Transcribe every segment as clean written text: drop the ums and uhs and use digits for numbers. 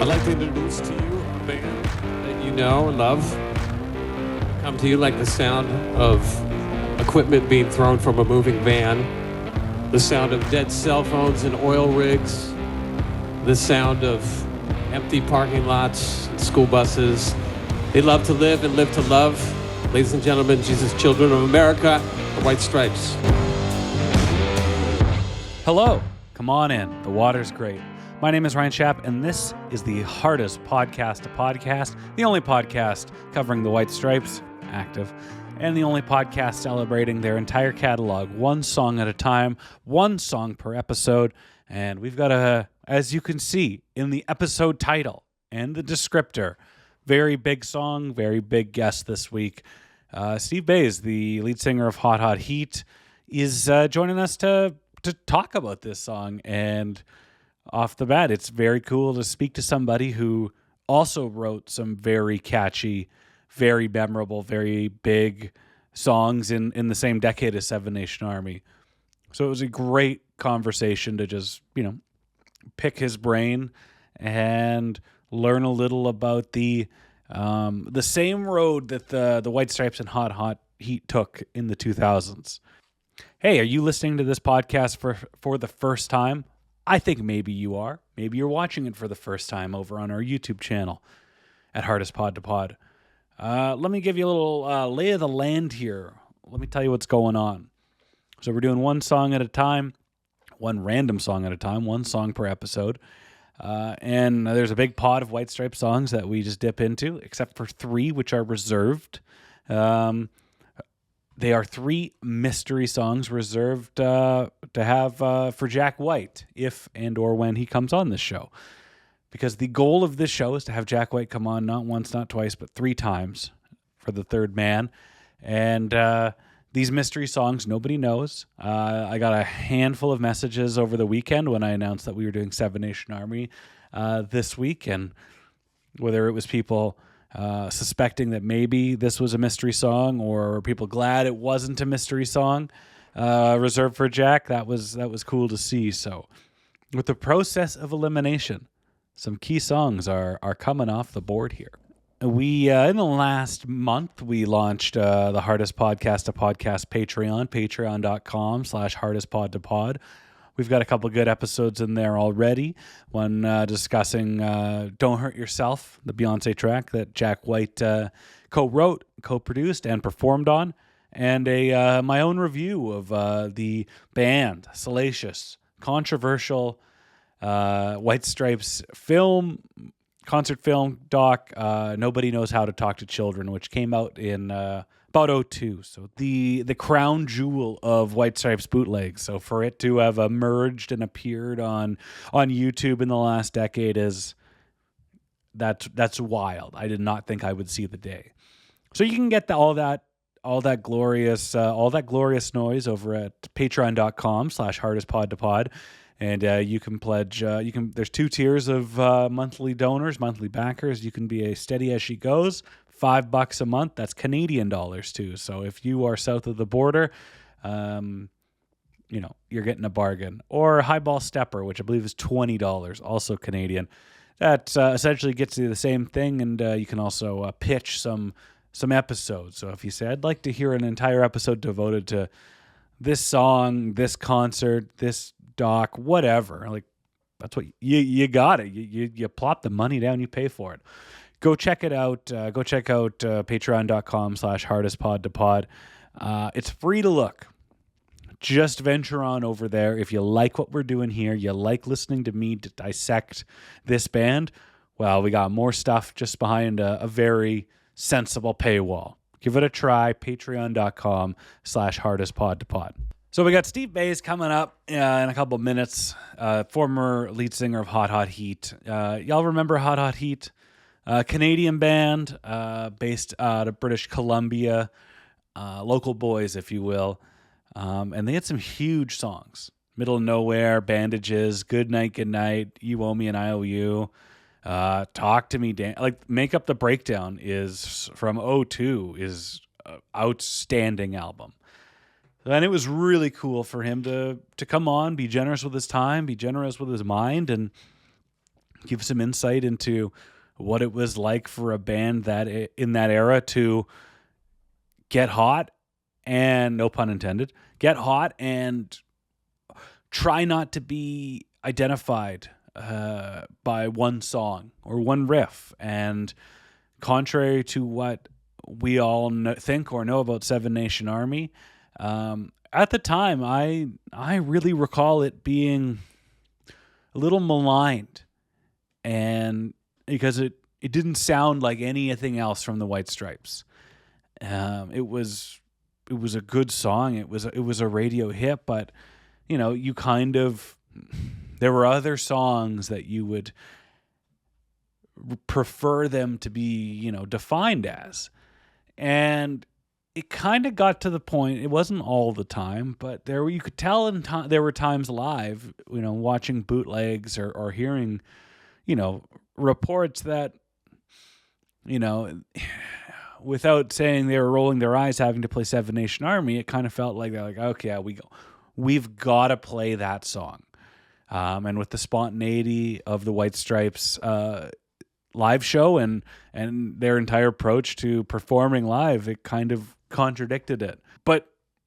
I'd like to introduce to you a band that you know and love. Come to you like the sound of equipment being thrown from a moving van, the sound of dead cell phones and oil rigs, the sound of empty parking lots and school buses. They love to live and live to love. Ladies and gentlemen, Jesus Children of America, the White Stripes. Hello, come on in. The water's great. My name is Ryan Schapp, and this is the hardest podcast to podcast, the only podcast covering the White Stripes, active, and the only podcast celebrating their entire catalog, one song at a time, one song per episode. And we've got as you can see in the episode title and the descriptor, very big song, very big guest this week. Steve Bays, the lead singer of Hot Hot Heat, is joining us to talk about this song. And off the bat, it's very cool to speak to somebody who also wrote some very catchy, very memorable, very big songs in the same decade as Seven Nation Army. So it was a great conversation to just, pick his brain and learn a little about the same road that the White Stripes and Hot Hot Heat took in the 2000s. Hey, are you listening to this podcast for the first time? I think maybe you are. Maybe you're watching it for the first time over on our YouTube channel at Hardest Pod to Pod. Let me give you a little lay of the land here. Let me tell you what's going on. So we're doing one song at a time, one random song at a time, one song per episode. And there's a big pot of White Stripe songs that we just dip into, except for 3, which are reserved. They are 3 mystery songs reserved to have for Jack White, if and or when he comes on this show. Because the goal of this show is to have Jack White come on not once, not twice, but 3 times for the third man. And these mystery songs, nobody knows. I got a handful of messages over the weekend when I announced that we were doing Seven Nation Army this week. And whether it was people suspecting that maybe this was a mystery song, or people glad it wasn't a mystery song reserved for Jack, that was cool to see. So with the process of elimination, some key songs are coming off the board here. We in the last month, we launched the Hardest Podcast to Podcast Patreon, patreon.com/hardestpodtopod. We've got a couple good episodes in there already. One discussing Don't Hurt Yourself, the Beyoncé track that Jack White co-wrote, co-produced, and performed on. And my own review of the band, salacious, controversial White Stripes concert film doc, Nobody Knows How to Talk to Children, which came out in about 2002. So the crown jewel of White Stripes bootlegs. So for it to have emerged and appeared on YouTube in the last decade that's wild. I did not think I would see the day. So you can get all that glorious noise over at patreon.com/hardestpodtopod. And you can pledge, there's 2 tiers of monthly donors, monthly backers. You can be a steady as she goes, $5 a month. That's Canadian dollars too. So if you are south of the border, you're getting a bargain. Or Highball Stepper, which I believe is $20, also Canadian. That essentially gets you the same thing, and you can also pitch some episodes. So if you say, I'd like to hear an entire episode devoted to this song, this concert, this doc, whatever, like that's what you got it. You plop the money down, you pay for it. Go check it out. Go check out patreon.com/hardestpodtopod. It's free to look. Just venture on over there. If you like what we're doing here, you like listening to me to dissect this band, well, we got more stuff just behind a very sensible paywall. Give it a try, patreon.com/hardestpodtopod. So we got Steve Bays coming up in a couple of minutes, former lead singer of Hot Hot Heat. Y'all remember Hot Hot Heat? Canadian band based out of British Columbia, local boys, if you will. And they had some huge songs. Middle of Nowhere, Bandages, Good Night, You Owe Me and I Owe You. Talk to Me, Dan. Like, Make Up the Breakdown is from 2002, is an outstanding album. And it was really cool for him to come on, be generous with his time, be generous with his mind, and give some insight into what it was like for a band that in that era to get hot and, no pun intended, get hot and try not to be identified by one song or one riff. And contrary to what we all think or know about Seven Nation Army, at the time, I really recall it being a little maligned, and because it didn't sound like anything else from the White Stripes. It was a good song. It was a radio hit, but you kind of, there were other songs that you would prefer them to be, defined as. And it kind of got to the point, it wasn't all the time, but you could tell there were times live, watching bootlegs or hearing, reports that, without saying they were rolling their eyes having to play Seven Nation Army, it kind of felt like they're like, okay, we've got to play that song. And with the spontaneity of the White Stripes live show and their entire approach to performing live, it kind of contradicted it. But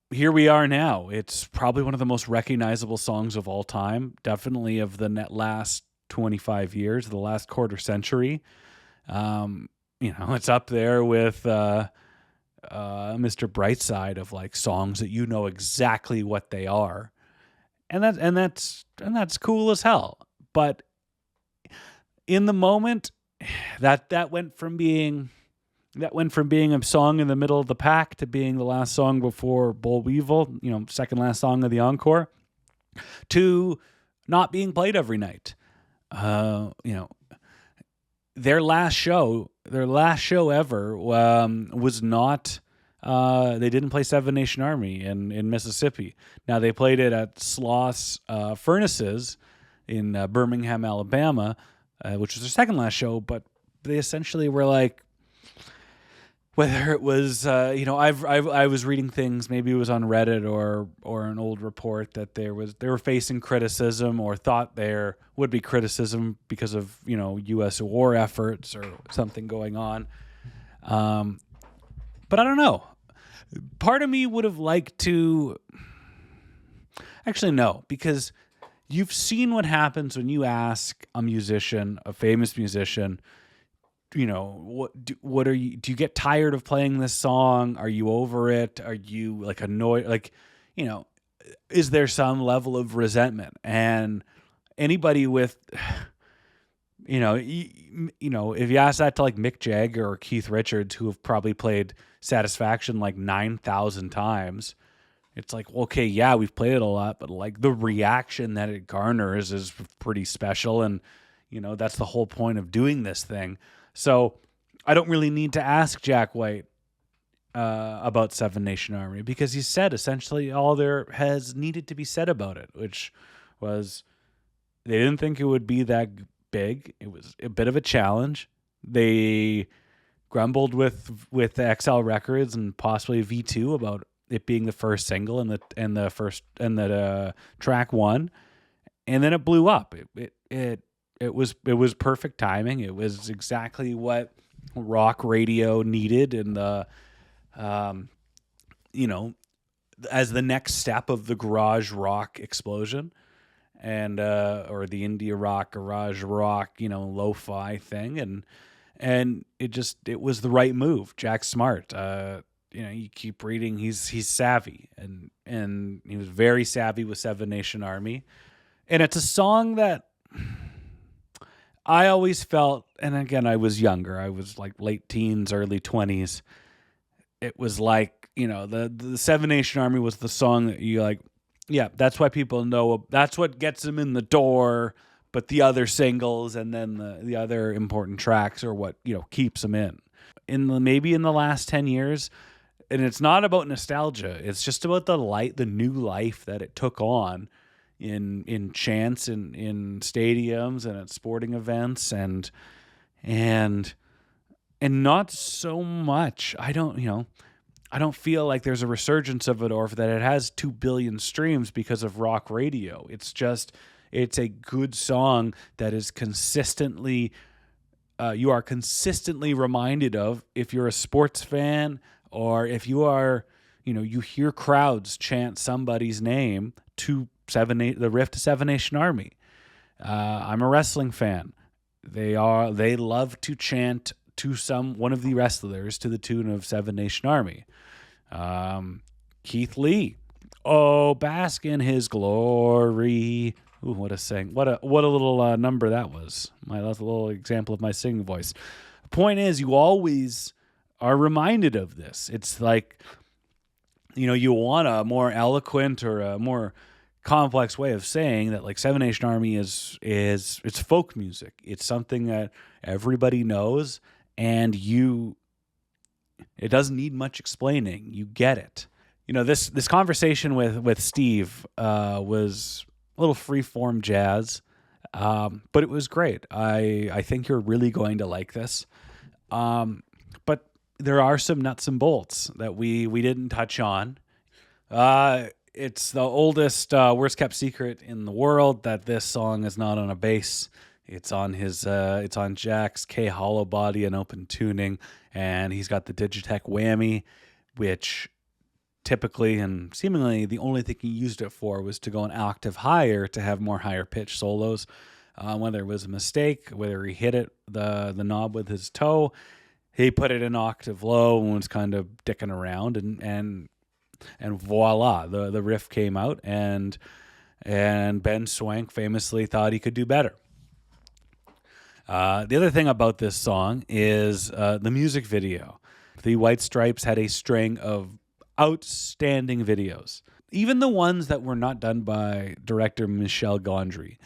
here we are now. It's probably one of the most recognizable songs of all time, definitely of the last 25 years, the last quarter century. It's up there with Mr. Brightside of like songs that exactly what they are. And that's cool as hell. But in the moment, that went from being a song in the middle of the pack to being the last song before Boll Weevil, second last song of the encore, to not being played every night. Their last show ever was not. They didn't play Seven Nation Army in Mississippi. Now they played it at Sloss Furnaces in Birmingham, Alabama, which was their second last show. But they essentially were like, whether it was, I was reading things, maybe it was on Reddit or an old report that they were facing criticism or thought there would be criticism because of, U.S. war efforts or something going on. But I don't know. Part of me would have liked to, actually no, because you've seen what happens when you ask a musician, a famous musician, what are you, do you get tired of playing this song? Are you over it? Are you like annoyed? Like, is there some level of resentment? And anybody with, if you ask that to like Mick Jagger or Keith Richards, who have probably played Satisfaction like 9,000 times, it's like, well, okay, yeah, we've played it a lot, but like the reaction that it garners is pretty special. And, that's the whole point of doing this thing. So I don't really need to ask Jack White about Seven Nation Army, because he said essentially all there has needed to be said about it, which was they didn't think it would be that big. It was a bit of a challenge. They grumbled with the XL Records and possibly V2 about it being the first single and the track one, and then it blew up. It was perfect timing. It was exactly what rock radio needed in the, as the next step of the garage rock explosion, and or the indie rock, garage rock, lo-fi thing, and it was the right move. Jack's smart. You keep reading. He's savvy, and he was very savvy with Seven Nation Army, and it's a song that I always felt, and again, I was younger. I was like late teens, early 20s. It was like, the Seven Nation Army was the song that you like, yeah, that's why people know. That's what gets them in the door. But the other singles and then the other important tracks are what, keeps them in. Maybe in the last 10 years, and it's not about nostalgia. It's just about the new life that it took on in chants in stadiums and at sporting events and not so much. I don't feel like there's a resurgence of it or that it has 2 billion streams because of rock radio. It's a good song that is consistently, you are consistently reminded of if you're a sports fan or if you are, you hear crowds chant somebody's name to the riff to Seven Nation Army. I'm a wrestling fan. They love to chant to one of the wrestlers to the tune of Seven Nation Army. Keith Lee, oh, bask in his glory. Ooh, what a sing! What a little number that was. That's a little example of my singing voice. The point is, you always are reminded of this. It's like, you want a more eloquent or a more complex way of saying that, like, Seven Nation Army is it's folk music. It's something that everybody knows, and it doesn't need much explaining. You get it. This conversation with Steve was a little free-form jazz, but it was great. I think you're really going to like this. But there are some nuts and bolts that we didn't touch on. It's the oldest, worst-kept secret in the world that this song is not on a bass. It's on it's on Jack's K hollow body and open tuning, and he's got the Digitech whammy, which typically and seemingly the only thing he used it for was to go an octave higher to have more higher pitch solos. Whether it was a mistake, whether he hit the knob with his toe, he put it an octave low and was kind of dicking around, and voila, the riff came out, and Ben Swank famously thought he could do better. The other thing about this song is the music video. The White Stripes had a string of outstanding videos, even the ones that were not done by director Michel Gondry.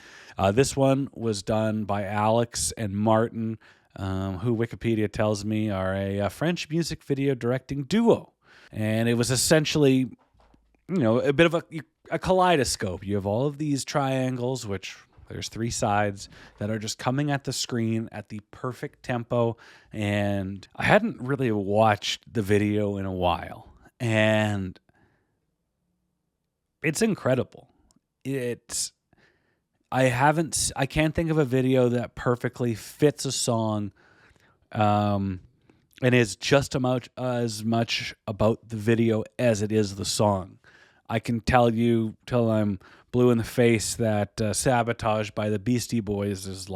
This one was done by Alex and Martin, who Wikipedia tells me are a French music video directing duo. And it was essentially, a bit of a kaleidoscope. You have all of these triangles, which there's 3 sides that are just coming at the screen at the perfect tempo. And I hadn't really watched the video in a while, and it's incredible. I can't think of a video that perfectly fits a song, and is just as much about the video as it is the song. I can tell you till I'm blue in the face that Sabotage by the Beastie Boys is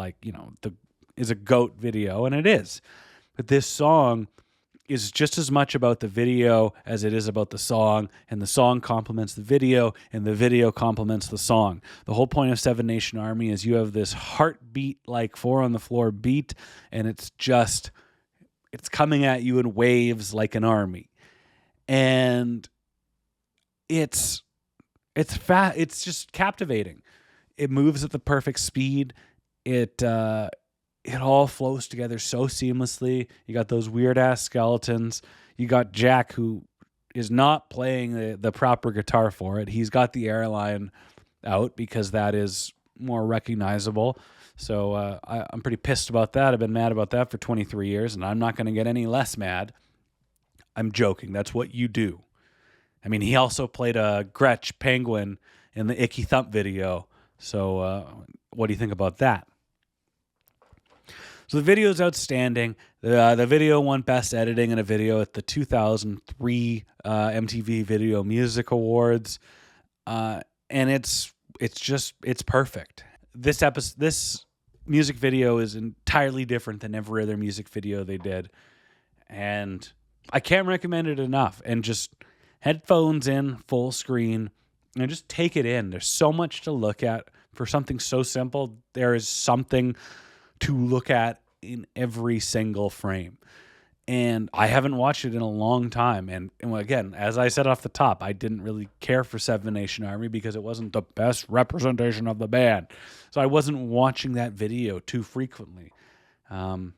is a GOAT video, and it is. But this song is just as much about the video as it is about the song, and the song complements the video, and the video complements the song. The whole point of Seven Nation Army is you have this heartbeat, like 4 on the floor beat, and it's coming at you in waves like an army. And it's just captivating. It moves at the perfect speed. It all flows together so seamlessly. You got those weird ass skeletons. You got Jack, who is not playing the proper guitar for it. He's got the airline out because that is more recognizable. So I'm pretty pissed about that. I've been mad about that for 23 years, and I'm not going to get any less mad. I'm joking. That's what you do. I mean, he also played a Gretsch penguin in the Icky Thump video. So what do you think about that? So the video is outstanding. The video won Best Editing in a Video at the 2003 MTV Video Music Awards. And it's perfect. This music video is entirely different than every other music video they did. And I can't recommend it enough. And just headphones in, full screen, and just take it in. There's so much to look at. For something so simple, there is something to look at in every single frame. And I haven't watched it in a long time. And again, as I said off the top, I didn't really care for Seven Nation Army because it wasn't the best representation of the band. So I wasn't watching that video too frequently. Every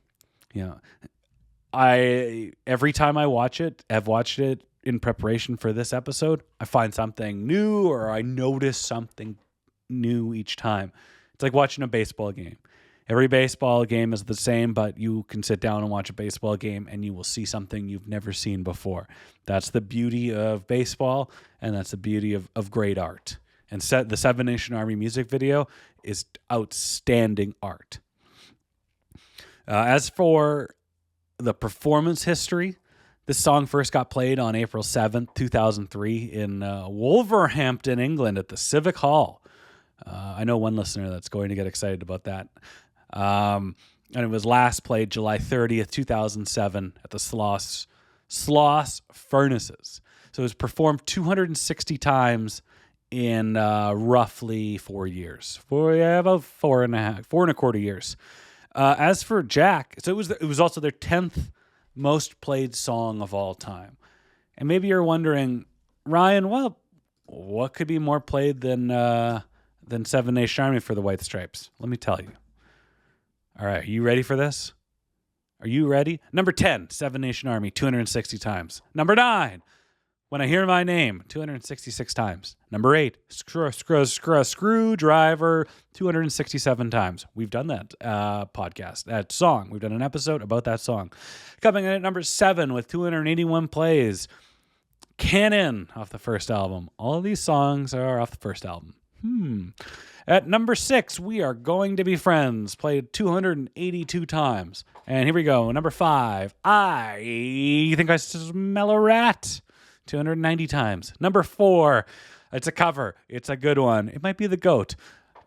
time I watch it, I've watched it in preparation for this episode, I find something new or I notice something new each time. It's like watching a baseball game. Every baseball game is the same, but you can sit down and watch a baseball game and you will see something you've never seen before. That's the beauty of baseball, and that's the beauty of great art. And the Seven Nation Army music video is outstanding art. As for the performance history, this song first got played on April 7th, 2003 in Wolverhampton, England at the Civic Hall. I know one listener that's going to get excited about that. And it was last played July 30th, 2007 at the Sloss Furnaces. So it was performed 260 times in roughly 4 years. About 4.25 years. As for Jack, so it was also their 10th most played song of all time. And maybe you're wondering, Ryan, well, what could be more played than Seven Nation Army for the White Stripes? Let me tell you. All right, are you ready for this? Are you ready? Number 10, Seven Nation Army, 260 times. Number 9, When I Hear My Name, 266 times. Number 8, Screwdriver, 267 times. We've done that that song. We've done an episode about that song. Coming in at number 7 with 281 plays, Cannon off the first album. All of these songs are off the first album. At number 6, We Are Going to Be Friends, played 282 times. And here we go. Number 5, I Think I Smell a Rat, 290 times. Number 4, it's a cover. It's a good one. It might be the GOAT.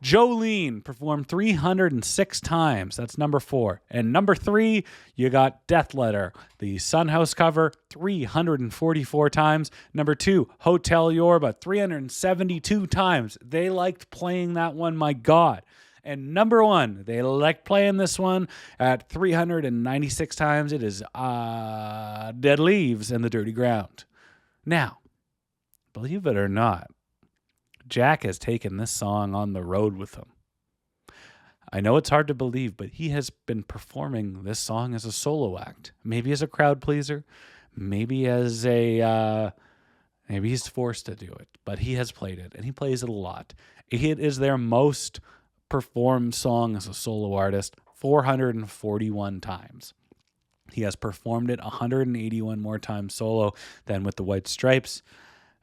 Jolene performed 306 times. That's number 4. And number 3, you got Death Letter, the Sunhouse cover, 344 times. Number 2, Hotel Yorba, 372 times. They liked playing that one, my God. And number 1, they liked playing this one at 396 times. It is Dead Leaves and the Dirty Ground. Now, believe it or not, Jack has taken this song on the road with him. I know it's hard to believe, but he has been performing this song as a solo act. Maybe as a crowd pleaser, maybe as maybe he's forced to do it, but he has played it, and he plays it a lot. It is their most performed song as a solo artist, 441 times. He has performed it 181 more times solo than with the White Stripes.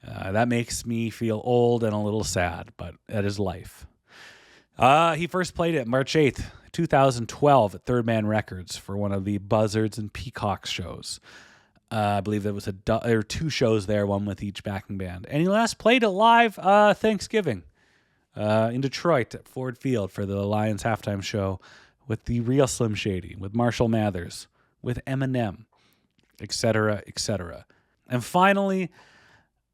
That makes me feel old and a little sad, but that is life. He first played it March 8th, 2012 at Third Man Records for one of the Buzzards and Peacocks shows. I believe there was there were 2 shows there, one with each backing band. And he last played it live Thanksgiving in Detroit at Ford Field for the Lions halftime show with the real Slim Shady, with Marshall Mathers, with Eminem, etc., etc. And finally,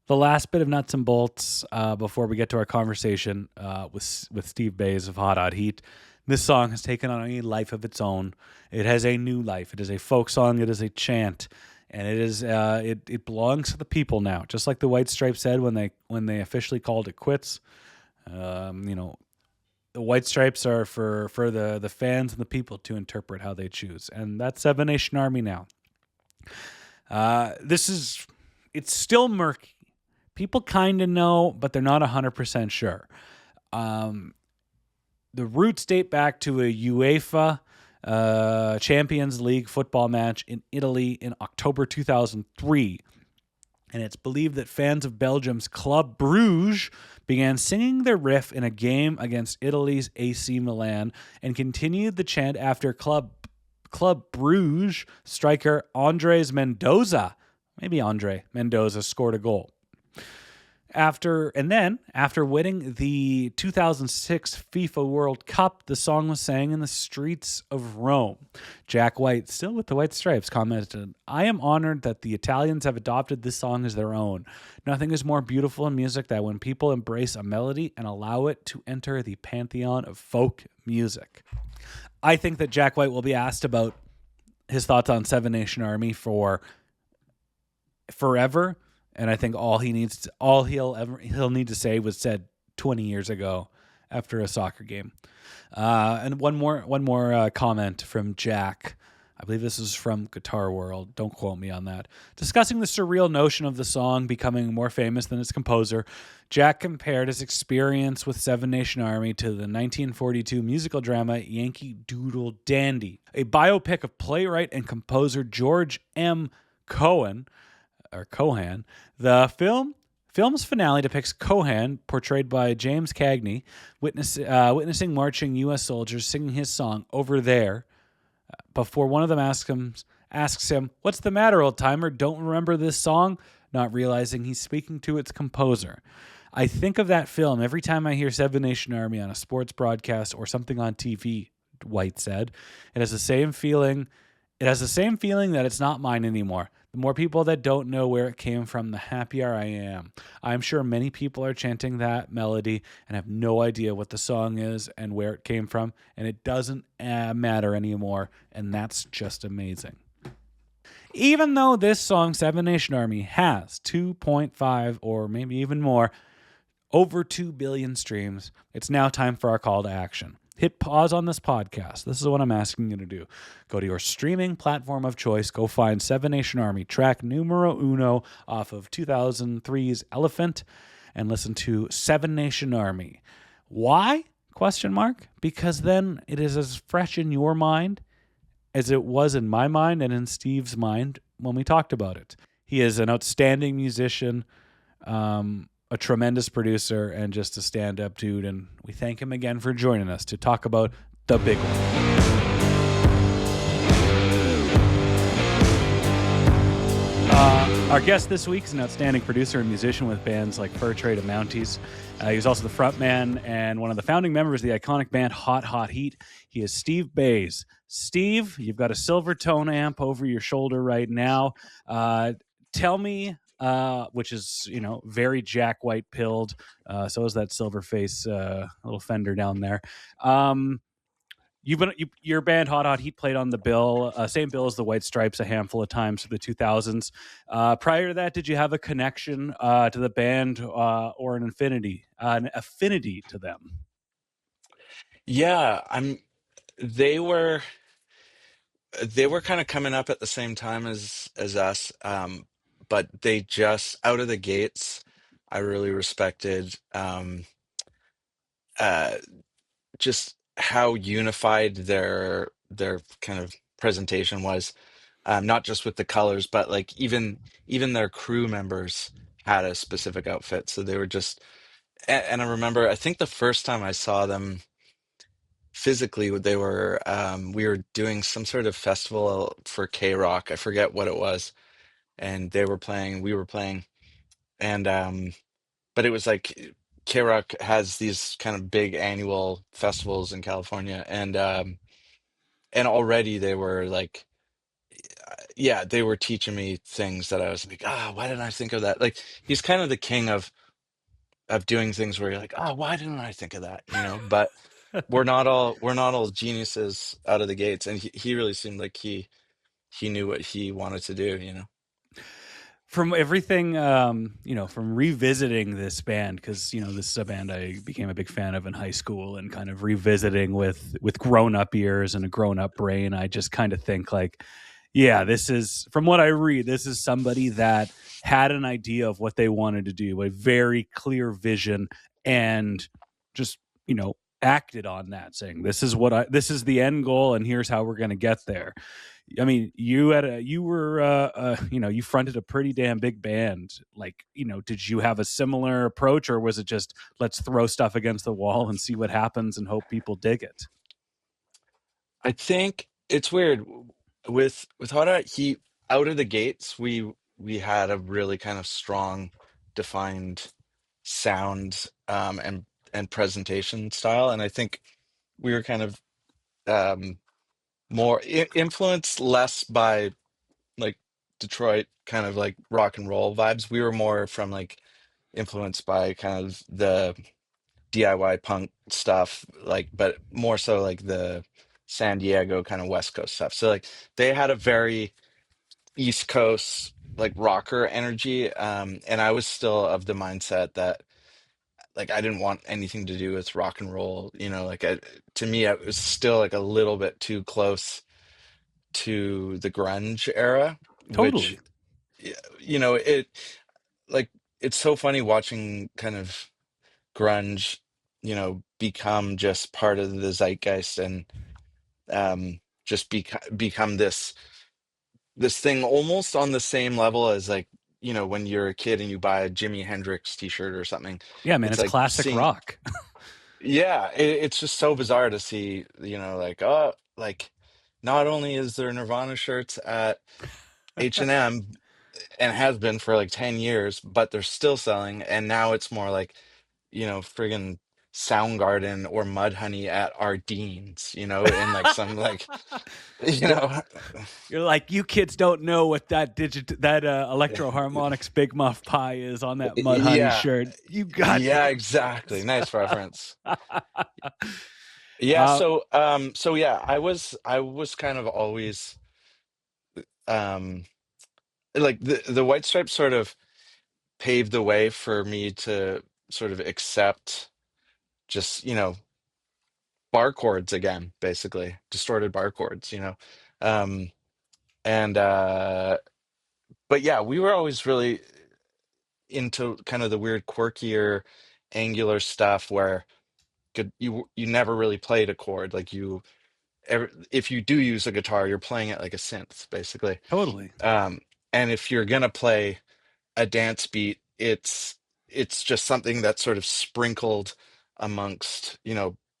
the last bit of nuts and bolts before we get to our conversation with Steve Bays of Hot Hot Heat. This song has taken on a life of its own. It has a new life. It is a folk song. It is a chant, and it is it belongs to the people now. Just like the White Stripes said when they officially called it quits. The White Stripes are for the fans and the people to interpret how they choose, and that's Seven Nation Army now. It's still murky. People kind of know, but they're not 100% sure. The roots date back to a UEFA Champions League football match in Italy in October 2003. And it's believed that fans of Belgium's Club Bruges began singing their riff in a game against Italy's AC Milan and continued the chant after Club Bruges striker Andres Mendoza scored a goal. After winning the 2006 FIFA World Cup, the song was sang in the streets of Rome. Jack White, still with the White Stripes, commented, "I am honored that the Italians have adopted this song as their own. Nothing is more beautiful in music than when people embrace a melody and allow it to enter the pantheon of folk music." I think that Jack White will be asked about his thoughts on Seven Nation Army for forever. And I think all he'll need to say was said 20 years ago after a soccer game. And one more comment from Jack. I believe this is from Guitar World. Don't quote me on that. Discussing the surreal notion of the song becoming more famous than its composer, Jack compared his experience with Seven Nation Army to the 1942 musical drama Yankee Doodle Dandy, a biopic of playwright and composer George M. Cohan, or Cohan. The film's finale depicts Cohan, portrayed by James Cagney, witnessing marching U.S. soldiers singing his song "Over There" before one of them asks him, "What's the matter, old timer? Don't remember this song?" Not realizing he's speaking to its composer. I think of that film every time I hear Seven Nation Army on a sports broadcast or something on TV, White said. It has the same feeling. It has the same feeling that it's not mine anymore. The more people that don't know where it came from, the happier I am. I'm sure many people are chanting that melody and have no idea what the song is and where it came from, and it doesn't matter anymore, and that's just amazing. Even though this song, Seven Nation Army, has 2.5 or maybe even more, over 2 billion streams, it's now time for our call to action. Hit pause on this podcast. This is what I'm asking you to do. Go to your streaming platform of choice. Go find Seven Nation Army, track numero uno off of 2003's Elephant, and listen to Seven Nation Army. Why? Question mark. Because then it is as fresh in your mind as it was in my mind and in Steve's mind when we talked about it. He is an outstanding musician, a tremendous producer, and just a stand-up dude, and we thank him again for joining us to talk about the big one. Our guest this week is an outstanding producer and musician with bands like Fur Trade and Mounties. He's also the frontman and one of the founding members of the iconic band Hot Hot Heat. He is Steve Bays. Steve, you've got a silver tone amp over your shoulder right now. Tell me, which is, very Jack White pilled. So is that silver face little fender down there. Your band Hot Hot Heat played on the bill, same bill as the White Stripes a handful of times for the 2000s. Prior to that, did you have a connection to the band or an affinity to them? Yeah, they were kind of coming up at the same time as us, but they just out of the gates, I really respected uh, just how unified their kind of presentation was, not just with the colors, but like even their crew members had a specific outfit, so they were just. And I remember, I think the first time I saw them physically, they were we were doing some sort of festival for K-Rock. I forget what it was, and they were playing, we were playing, and but it was like K-Rock has these kind of big annual festivals in California, and already they were like, yeah, they were teaching me things that I was like, why didn't I think of that? Like he's kind of the king of doing things where you're like, why didn't I think of that? But we're not all geniuses out of the gates, and he really seemed like he knew what he wanted to do. From everything, from revisiting this band, because this is a band I became a big fan of in high school, and kind of revisiting with grown up ears and a grown up brain, I just kind of think like, yeah, this is, from what I read, this is somebody that had an idea of what they wanted to do, a very clear vision, and just acted on that, saying this is the end goal, and here's how we're going to get there. I mean, you fronted a pretty damn big band. Like, did you have a similar approach, or was it just let's throw stuff against the wall and see what happens and hope people dig it? I think it's weird with Hot he out of the gates, we had a really kind of strong, defined sound, and presentation style, and I think we were kind of um, more influenced less by like Detroit kind of like rock and roll vibes. We were more from like influenced by kind of the DIY punk stuff, like, but more so like the San Diego kind of West Coast stuff. So like they had a very East Coast like rocker energy, and I was still of the mindset that like I didn't want anything to do with rock and roll. Like to me, it was still like a little bit too close to the grunge era, which, Totally. you know, like it's so funny watching kind of grunge, become just part of the zeitgeist and just become this thing almost on the same level as like, when you're a kid and you buy a Jimi Hendrix t-shirt or something. Yeah, man, It's it's like classic seeing, rock. yeah, it's just so bizarre to see, like, oh, like not only is there Nirvana shirts at H&M and has been for like 10 years, but they're still selling. And now it's more like, friggin' Soundgarden or Mudhoney at Ardene's, in like some like, you You're know, you're like, you kids don't know what that Electro Harmonics Big Muff pie is on that Mudhoney yeah, shirt. You yeah, goddamn exactly. kids. Nice reference. Yeah, uh, so yeah, I was kind of always um like the White Stripes sort of paved the way for me to sort of accept just, bar chords again, basically distorted bar chords, um and but yeah, we were always really into kind of the weird quirkier angular stuff where you never really played a chord, like if you do use a guitar, you're playing it like a synth, basically. totally. um and if you're gonna play a dance beat, it's just something that's sort of sprinkled amongst,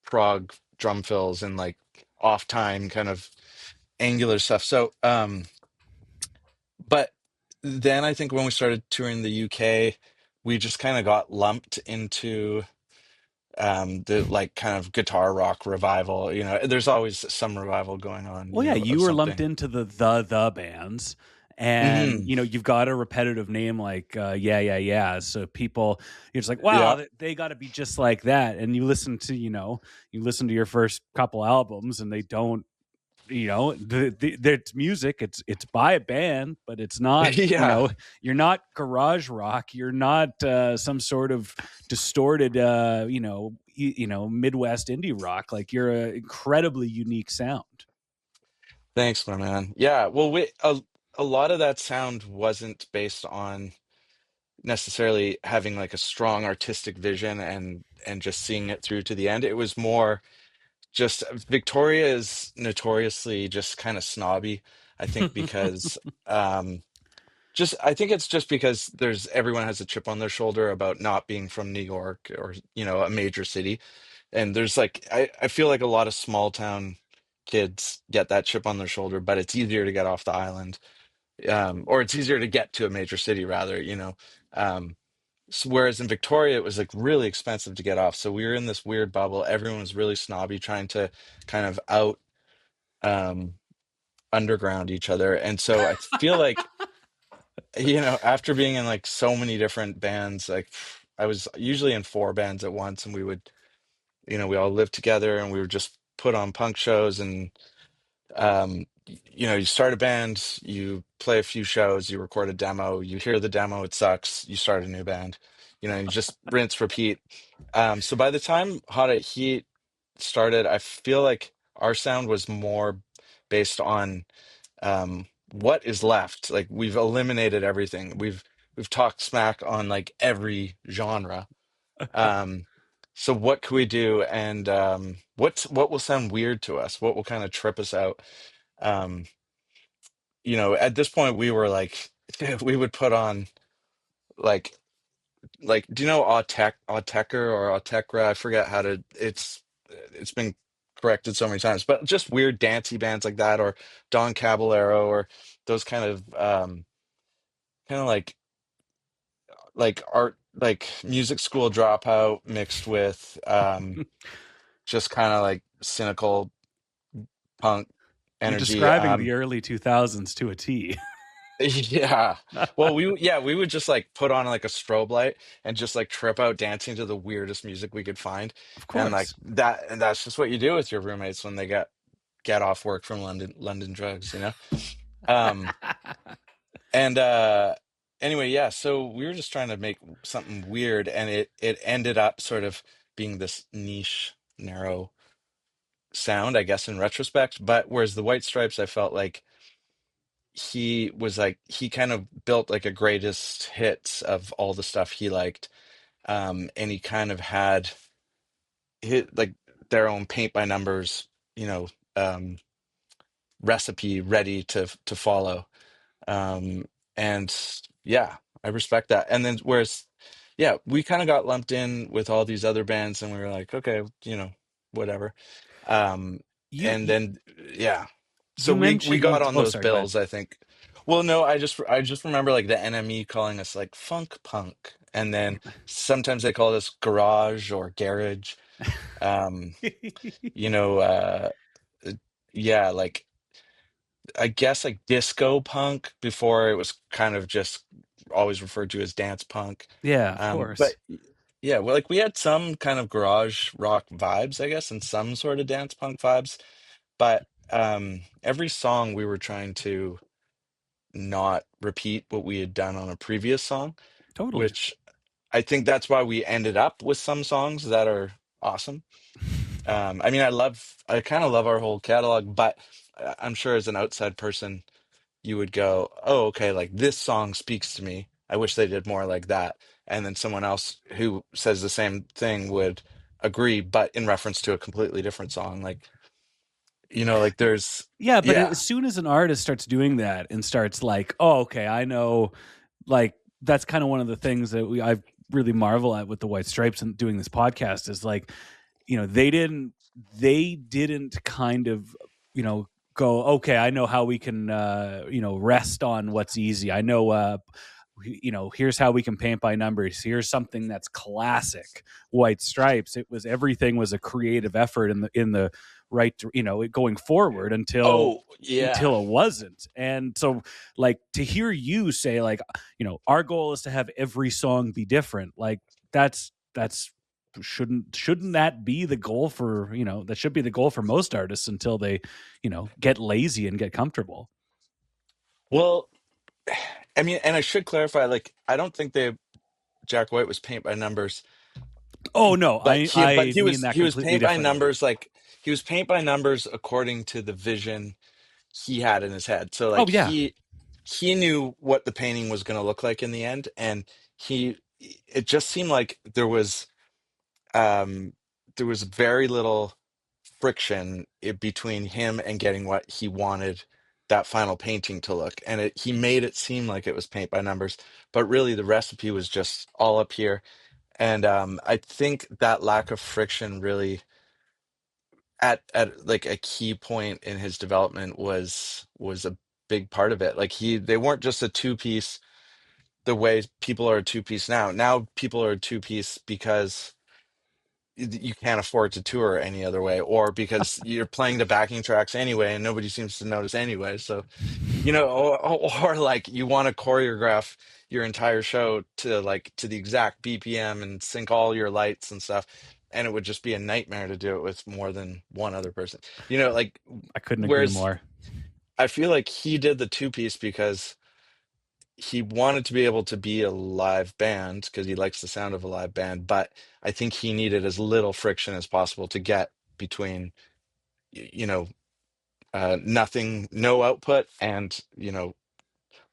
prog drum fills and like off time kind of angular stuff. So but then I think when we started touring the UK, we just kind of got lumped into the like kind of guitar rock revival. There's always some revival going on, Well, yeah, you of were lumped something. into the bands, and Hmm. you've got a repetitive name like yeah, yeah, yeah. So people, you're just like, wow, Yeah. they got to be just like that. And you listen to your first couple albums, and they don't. It's music. It's by a band, but it's not. Yeah. You're not garage rock. You're not some sort of distorted, Midwest indie rock. Like you're an incredibly unique sound. Thanks, my man. Yeah. Well, a lot of that sound wasn't based on necessarily having like a strong artistic vision and just seeing it through to the end. It was more just Victoria is notoriously just kind of snobby, I think, because just I think it's just because there's everyone has a chip on their shoulder about not being from New York or, a major city. And there's like I feel like a lot of small town kids get that chip on their shoulder, but it's easier to get off the island. Or it's easier to get to a major city rather. Whereas in Victoria, it was like really expensive to get off. So we were in this weird bubble. Everyone was really snobby, trying to kind of out um, underground each other. And so I feel like, after being in like so many different bands, like I was usually in four bands at once, and we would, we all lived together and we would just put on punk shows and you start a band, you play a few shows, you record a demo, you hear the demo, it sucks, you start a new band, you just rinse, repeat. So by the time Hot at Heat started, I feel like our sound was more based on what is left. Like we've eliminated everything. We've talked smack on like every genre. Um, so what can we do? And what will sound weird to us? What will kind of trip us out? Um, at this point we were like we would put on like do you know Autecker or Autekra? I forget how to it's been corrected so many times, but just weird dancey bands like that, or Don Caballero, or those kind of like art, like music school dropout mixed with just kind of like cynical punk You're energy. describing the early 2000s to a T. Yeah. Well, we would just like put on like a strobe light and just like trip out dancing to the weirdest music we could find. Of And like course. and that's just what you do with your roommates when they get off work from London drugs. Um and anyway, yeah, so we were just trying to make something weird, and it ended up sort of being this niche, narrow sound, I guess, in retrospect. But whereas the White Stripes, I felt like he kind of built like a greatest hits of all the stuff he liked. And he kind of had hit like their own paint by numbers, you know, um, recipe ready to follow. Um, and yeah, I respect that. And then whereas, yeah, we kind of got lumped in with all these other bands, and we were like, okay, whatever. Um, You and you, then yeah, so you we got mentioned. on Oh, those sorry. Go ahead. bills, I think. Well, no, I just remember like the NME calling us like funk punk, and then sometimes they called us garage or garage. Um, you know, uh, yeah, like I guess like disco punk before it was kind of just always referred to as dance punk. Yeah, of But course. yeah, well, like we had some kind of garage rock vibes, I guess, and some sort of dance punk vibes. But every song we were trying to not repeat what we had done on a previous song, Totally. which I think that's why we ended up with some songs that are awesome. I mean, I kind of love our whole catalog, but I'm sure as an outside person, you would go, oh, okay, like this song speaks to me. I wish they did more like that. And then someone else who says the same thing would agree, but in reference to a completely different song. Like, like there's, Yeah, but yeah. as soon as an artist starts doing that and starts like, oh, okay, I know, like that's kind of one of the things that I really marvel at with the White Stripes and doing this podcast is like, they didn't kind of, go, okay, I know how we can, rest on what's easy. I know, here's how we can paint by numbers. Here's something that's classic White Stripes. Everything was a creative effort in the right, going forward until Oh, yeah. until it wasn't. And so like to hear you say like, our goal is to have every song be different. Like that's shouldn't that be the goal for, that should be the goal for most artists until they, get lazy and get comfortable. Well, I mean, and I should clarify, like, I don't think Jack White was paint by numbers, Oh no, but I I he mean was that he was completely paint by differently. numbers, like he was paint by numbers according to the vision he had in his head. So Oh like yeah. he knew what the painting was going to look like in the end, and he it just seemed like um there was very little friction between him and getting what he wanted that final painting to look. And he made it seem like it was paint by numbers, but really the recipe was just all up here. And I think that lack of friction really at like a key point in his development was a big part of it. Like they weren't just a two piece the way people are a two piece now. Now people are a two piece because you can't afford to tour any other way, or because you're playing the backing tracks anyway and nobody seems to notice anyway. So, or like you want to choreograph your entire show to the exact BPM and sync all your lights and stuff. And it would just be a nightmare to do it with more than one other person. Like I couldn't agree whereas more. I feel like he did the two piece because he wanted to be able to be a live band because he likes the sound of a live band, but I think he needed as little friction as possible to get between, y- you know, nothing, no output, and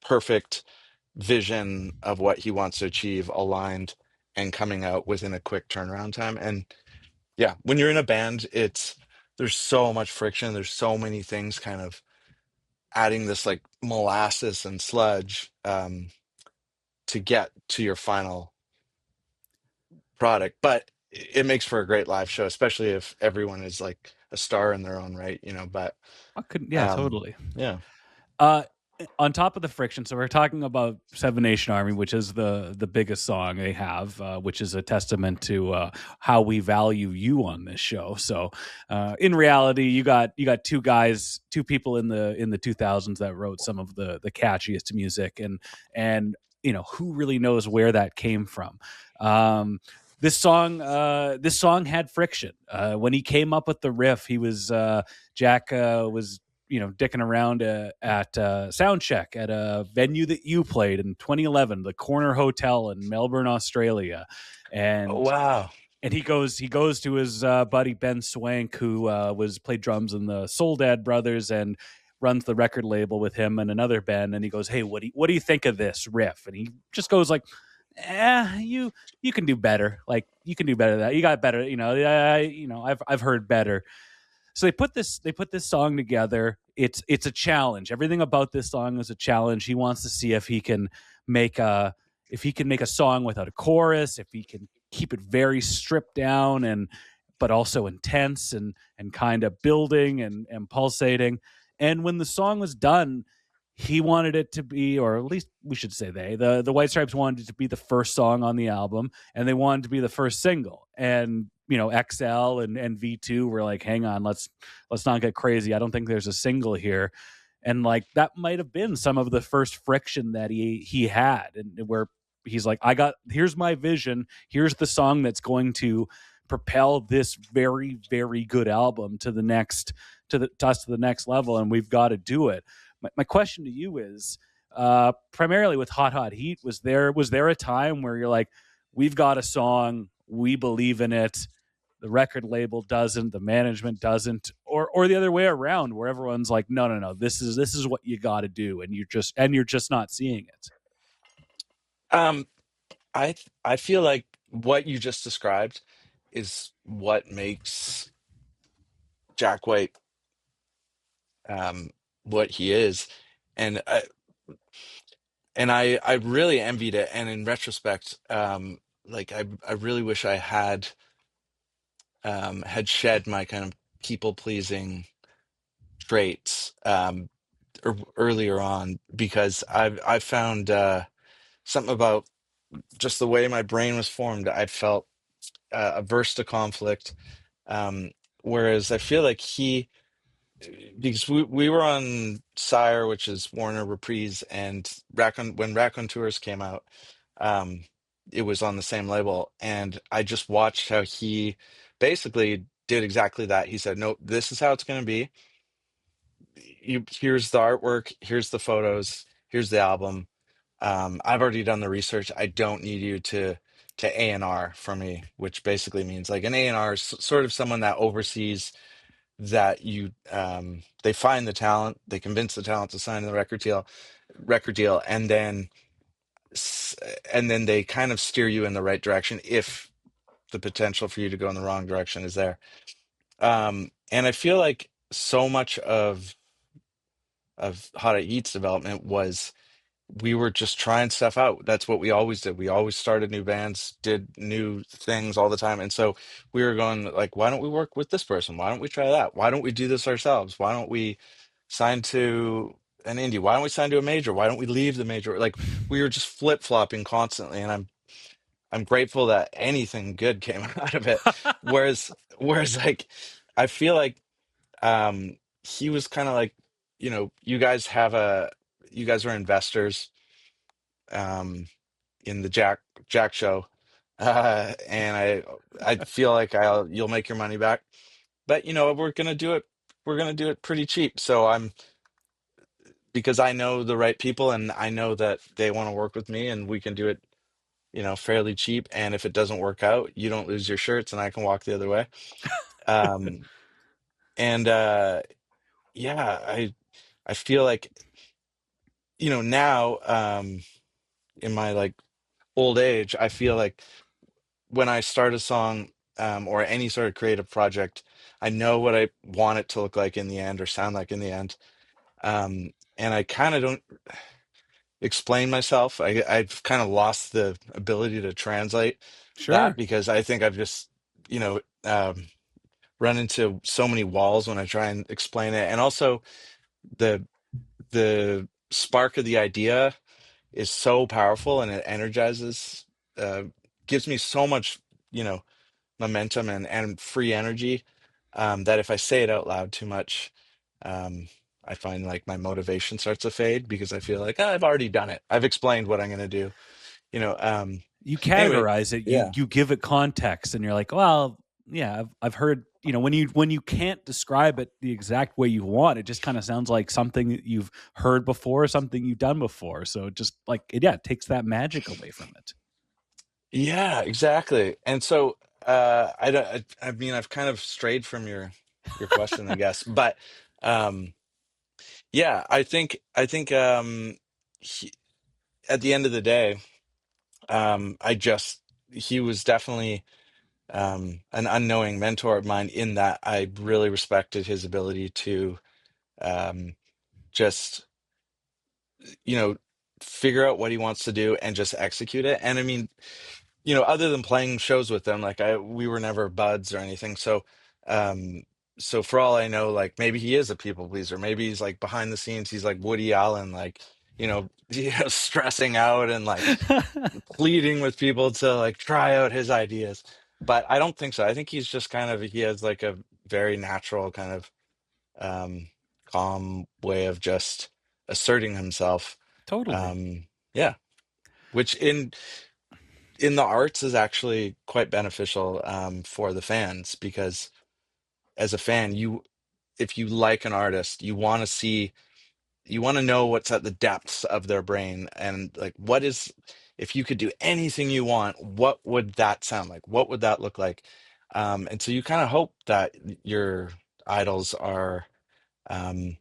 perfect vision of what he wants to achieve aligned and coming out within a quick turnaround time. And yeah, when you're in a band, there's so much friction. There's so many things kind of adding this like molasses and sludge to get to your final product. But it makes for a great live show, especially if everyone is like a star in their own right. But I couldn't. Yeah, um, totally. yeah. Uh, on top of the friction, so we're talking about Seven Nation Army, which is the biggest song they have, which is a testament to how we value you on this show. So, in reality, you got two people in the 2000s that wrote some of the catchiest music, and who really knows where that came from. This song had friction. When he came up with the riff, Jack was dicking around at soundcheck at a venue that you played in 2011, the Corner Hotel in Melbourne, Australia, Oh, and wow. and he goes to his buddy Ben Swank, who was played drums in the Soul Dad Brothers and runs the record label with him and another band. And he goes, "Hey, what do you think of this riff?" And he just goes like, you can do better. Like, you can do better than that. You got better. I've heard better. So they put this song together. It's a challenge. Everything about this song is a challenge. He wants to see if he can make a song without a chorus, if he can keep it very stripped down and but also intense and kind of building and pulsating. And when the song was done, he wanted it to be, or at least we should say the White Stripes wanted it to be the first song on the album, and they wanted to be the first single. And XL and V2 were like, hang on, let's not get crazy. I don't think there's a single here. And like that might have been some of the first friction that he had, and where he's like, here's my vision, here's the song that's going to propel this very, very good album to the next level, and we've got to do it. My question to you is, primarily with Hot Heat, was there a time where you're like, we've got a song, we believe in it, the record label doesn't, the management doesn't, or the other way around, where everyone's like, no, this is what you got to do, and you're just not seeing it? Um, I feel like what you just described is what makes Jack White what he is, and I really envied it. And in retrospect, like I really wish I had shed my kind of people pleasing traits earlier on, because I found something about just the way my brain was formed. I felt averse to conflict, um, whereas I feel like because we were on Sire, which is Warner Reprise, and when Raccoon Tours came out, um, it was on the same label, and I just watched how he basically did exactly that. He said, "No, this is how it's going to be. Here's the artwork, here's the photos, here's the album. I've already done the research. I don't need you to A&R for me," which basically means like an A&R is sort of someone that oversees that they find the talent, they convince the talent to sign the record deal, and then they kind of steer you in the right direction if the potential for you to go in the wrong direction is there. And I feel like so much of Hot at Heat's development was we were just trying stuff out. That's what we always did. We always started new bands, did new things all the time. And so we were going like, why don't we work with this person? Why don't we try that? Why don't we do this ourselves? Why don't we sign to an indie? Why don't we sign to a major? Why don't we leave the major? Like, we were just flip-flopping constantly. And I'm grateful that anything good came out of it. Whereas like I feel like he was kind of like, you guys are investors um in the Jack show, and I feel like you'll make your money back, but we're gonna do it pretty cheap. So because I know the right people, and I know that they want to work with me, and we can do it fairly cheap. And if it doesn't work out, you don't lose your shirts, and I can walk the other way. um and yeah, I feel like now, in my like old age, I feel like when I start a song, or any sort of creative project, I know what I want it to look like in the end or sound like in the end. And I kind of don't explain myself. I've kind of lost the ability to translate that, Sure. because I think I've just, you know, um, run into so many walls when I try and explain it. And also the spark of the idea is so powerful, and it energizes, uh, gives me so much, momentum and free energy, that if I say it out loud too much, um, I find like my motivation starts to fade, because I feel like, "Ah, I've already done it. I've explained what I'm going to do." You know. You Anyway, categorize it, yeah, you give it context, and you're like, well, yeah, I've heard, when you can't describe it the exact way you want, it just kind of sounds like something that you've heard before, something you've done before. So just like it takes that magic away from it. yeah, exactly. And so, I don't. I mean, I've kind of strayed from your question, I guess. But um, yeah, I think he, at the end of the day, I just he was definitely an unknowing mentor of mine in that I really respected his ability to um, just you know figure out what he wants to do and just execute it. And I mean, other than playing shows with them, like we were never buds or anything. Um, so for all I know, like maybe he is a people pleaser. Maybe he's like behind the scenes, he's like Woody Allen, like, stressing out and like pleading with people to like try out his ideas. But I don't think so. I think he's just he has like a very natural kind of um, calm way of just asserting himself. Totally. Yeah, which in the arts is actually quite beneficial for the fans because as a fan, if you like an artist, you want to know what's at the depths of their brain and like if you could do anything you want, what would that sound like? What would that look like? And so you kind of hope that your idols um,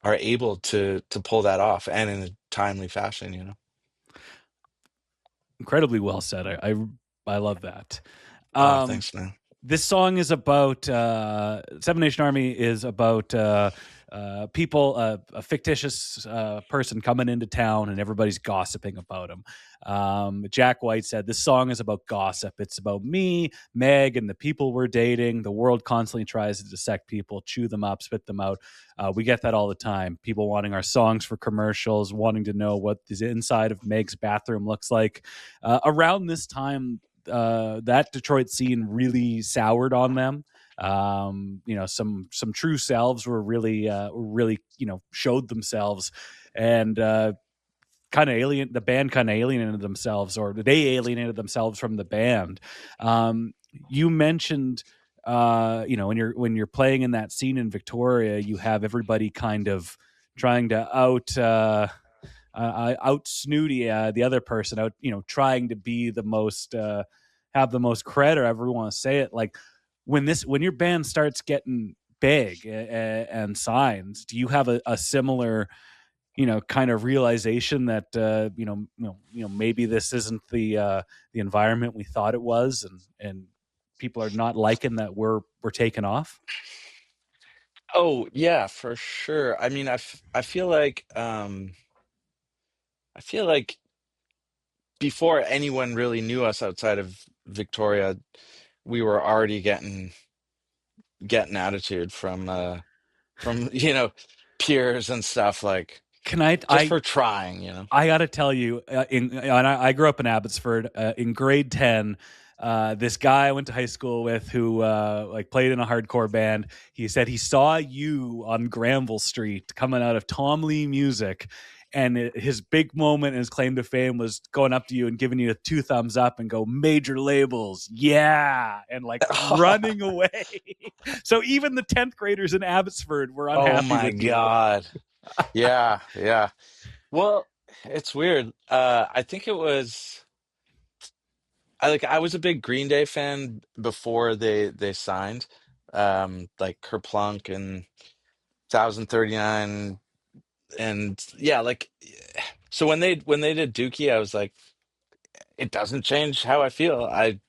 are able to pull that off and in a timely fashion. Incredibly well said. I love that. Oh, Um, thanks, man. this song is about Seven Nation Army is about people, a fictitious person coming into town, and everybody's gossiping about him. Jack White said, "This song is about gossip. It's about me, Meg, and the people we're dating. The world constantly tries to dissect people, chew them up, spit them out. We get that all the time. People wanting our songs for commercials, wanting to know what the inside of Meg's bathroom looks like." Around this time, that Detroit scene really soured on them. Some true selves were really showed themselves, and the band kind of alienated themselves, or they alienated themselves from the band. You mentioned, when you're playing in that scene in Victoria, you have everybody kind of trying to out snooty the other person, out trying to be the most have the most cred, or however you want to say it. Like when your band starts getting big and signs, do you have a similar kind of realization that maybe this isn't the environment we thought it was, and people are not liking that we're taking off? Oh, yeah, for sure. I mean, I feel like before anyone really knew us outside of Victoria, we were already getting attitude from peers and stuff like Can I just I for trying. I got to tell you, and I grew up in Abbotsford. In grade 10, this guy I went to high school with, who played in a hardcore band, he said he saw you on Granville Street coming out of Tom Lee Music. And his big moment and his claim to fame was going up to you and giving you a two thumbs up and go, "Major labels, yeah," and like running away. So even the 10th graders in Abbotsford were Oh unhappy my with you. God. Yeah, yeah. Well, it's weird. I think it was I was a big Green Day fan before they signed. Like Kerplunk and 1039 and yeah, like so when they did Dookie, I was like, it doesn't change how I feel. I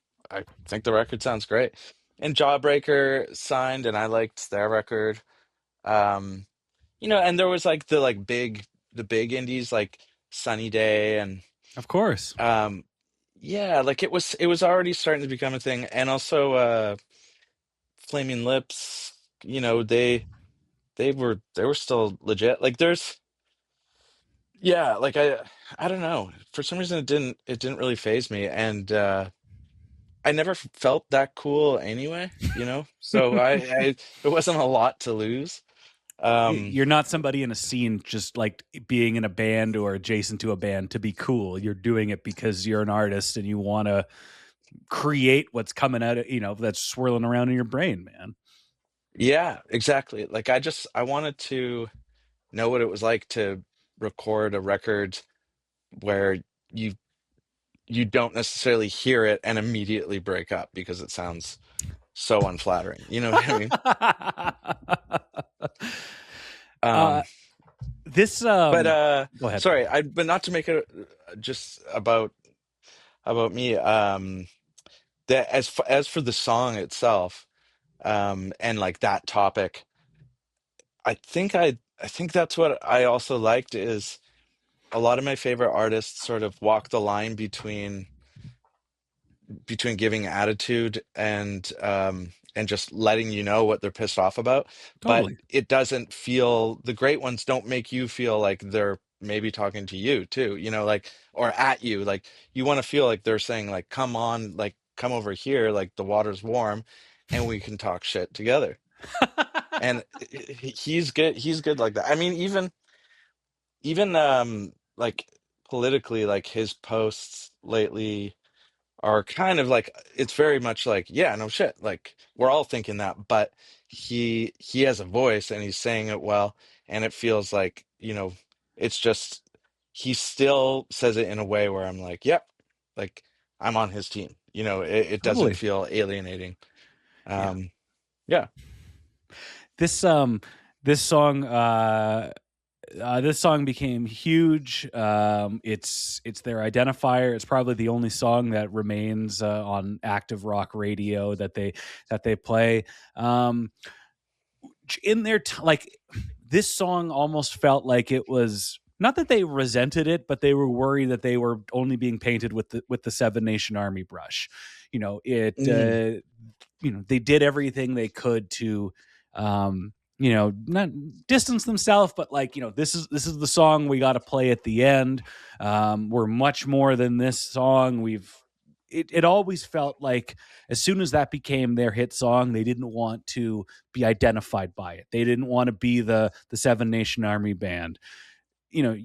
think the record sounds great. And Jawbreaker signed and I liked their record. Um, and there was like the big indies like Sunny Day and Of course. um yeah, like it was already starting to become a thing. And also Flaming Lips, they were still legit. Like there's yeah, like I don't know. For some reason it didn't really phase me and I never felt that cool anyway. So it wasn't a lot to lose. Um You're not somebody in a scene just like being in a band or adjacent to a band to be cool. You're doing it because you're an artist and you want to create what's coming out of, that's swirling around in your brain, man. yeah, exactly. Like I wanted to know what it was like to record a record where you you don't necessarily hear it and immediately break up because it sounds so unflattering. You know what I mean? uh, Um, this but Go ahead. sorry, but not to make it just about me. That as for the song itself, and like that topic, I think that's what I also liked is a lot of my favorite artists sort of walk the line between giving attitude and just letting you know what they're pissed off about, but Totally. it doesn't feel, the great ones don't make you feel like they're maybe talking to you too, you know, like, or at you, like you want to feel like they're saying like, come on, like come over here, like the water's warm and we can talk shit together. And he's good like that. I mean, even like politically, like his posts lately are kind of like, it's very much like, yeah, no shit, like we're all thinking that, but he has a voice and he's saying it well, and it feels like, you know, it's just, he still says it in a way where I'm like, yep, like I'm on his team, you know, it doesn't Totally. feel alienating. Yeah. um yeah. This this song this song became huge. It's their identifier. It's probably the only song that remains on active rock radio that they play. Um, in their like this song almost felt like it was not that they resented it, but they were worried that they were only being painted with the Seven Nation Army brush. You know, Mm. they did everything they could to not distance themselves, but like, this is the song we got to play at the end. We're much more than this song. It always felt like as soon as that became their hit song, they didn't want to be identified by it. They didn't want to be the Seven Nation Army band. You know,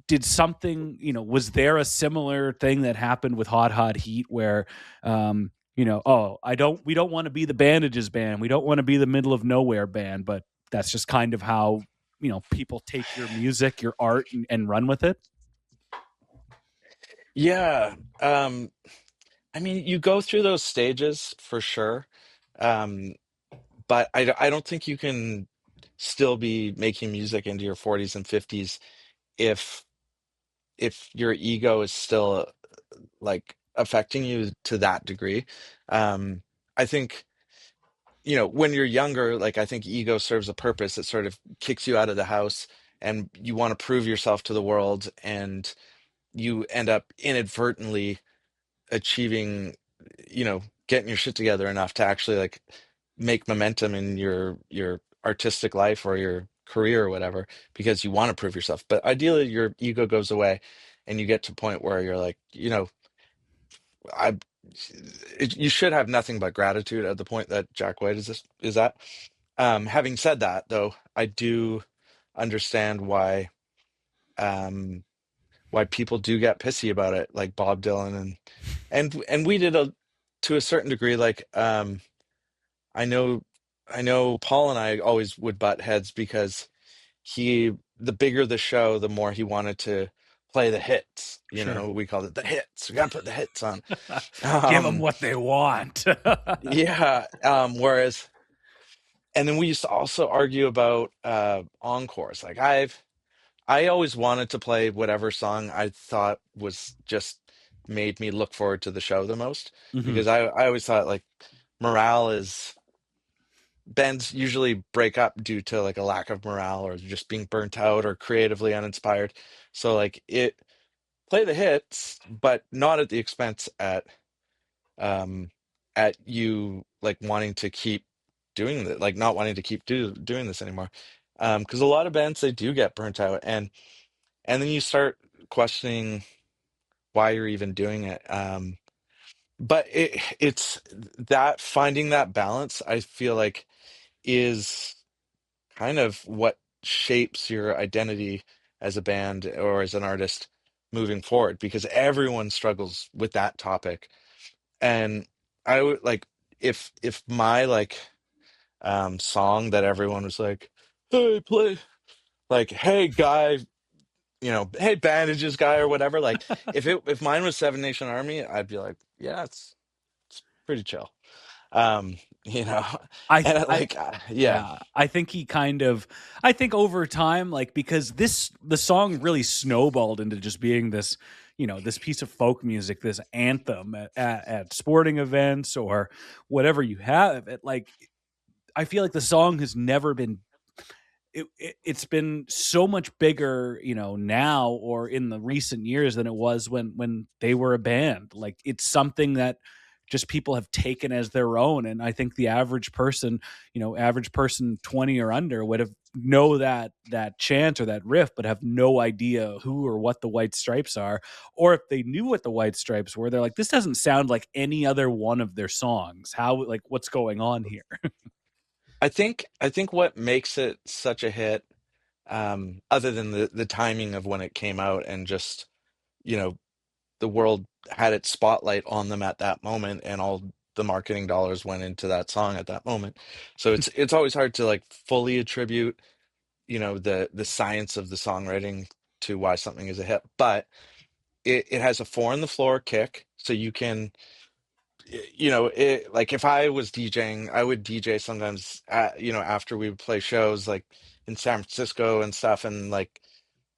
did something, was there a similar thing that happened with Hot Hot Heat where, oh, we don't want to be the Bandages band. We don't want to be the middle of nowhere band, but that's just kind of how, people take your music, your art and run with it. Yeah. I mean, you go through those stages for sure. Um, but I don't think you can still be making music into your 40s and 50s if your ego is still like affecting you to that degree. I think, you know, when you're younger, like I think ego serves a purpose. It sort of kicks you out of the house and you want to prove yourself to the world, and you end up inadvertently achieving, you know, getting your shit together enough to actually like make momentum in your artistic life or your career or whatever, because you want to prove yourself. But ideally your ego goes away and you get to a point where you're like, you know, I you should have nothing but gratitude at the point that Jack White is at. Having said that, though, I do understand um why people do get pissy about it, like Bob Dylan and we did, a to a certain degree. Like I know I know Paul and I always would butt heads because the bigger the show, the more he wanted to play the hits. You Sure. know, we called it the hits. We got to put the hits on. Give them Um, what they want. yeah. Whereas, and then we used to also argue about encores. Like I always wanted to play whatever song I thought was just made me look forward to the show the most, Hmm. because I always thought like morale is, bands usually break up due to like a lack of morale or just being burnt out or creatively uninspired. So like it, play the hits, but not at the expense um at you like wanting to keep doing that, like not wanting to keep doing this anymore. Because a lot of bands, they do get burnt out, and then you start questioning why you're even doing it. But it's that, finding that balance, I feel like, is kind of what shapes your identity as a band or as an artist moving forward, because everyone struggles with that topic. And I would like, if my like song that everyone was like, hey, play, like, hey guy, hey, bandages guy or whatever. Like if mine was Seven Nation Army, I'd be like, yeah, it's pretty chill. Um, you know, I th- and I like yeah. Yeah, I think I think over time, like, because the song really snowballed into just being this, this piece of folk music, this anthem at sporting events or whatever you have. I feel like the song has never been it's been so much bigger, now or in the recent years than it was when they were a band. Like, it's something that just people have taken as their own, and I think the average person 20 or under would have know that chant or that riff, but have no idea who or what the White Stripes are. Or if they knew what the White Stripes were, they're like, this doesn't sound like any other one of their songs. How, like, what's going on here? I think what makes it such a hit, other than the timing of when it came out and just, you know, the world had its spotlight on them at that moment and all the marketing dollars went into that song at that moment. So it's always hard to like fully attribute, the science of the songwriting to why something is a hit. But it has a four on the floor kick, so you can like if I was DJing, I would DJ sometimes after we would play shows like in San Francisco and stuff, and like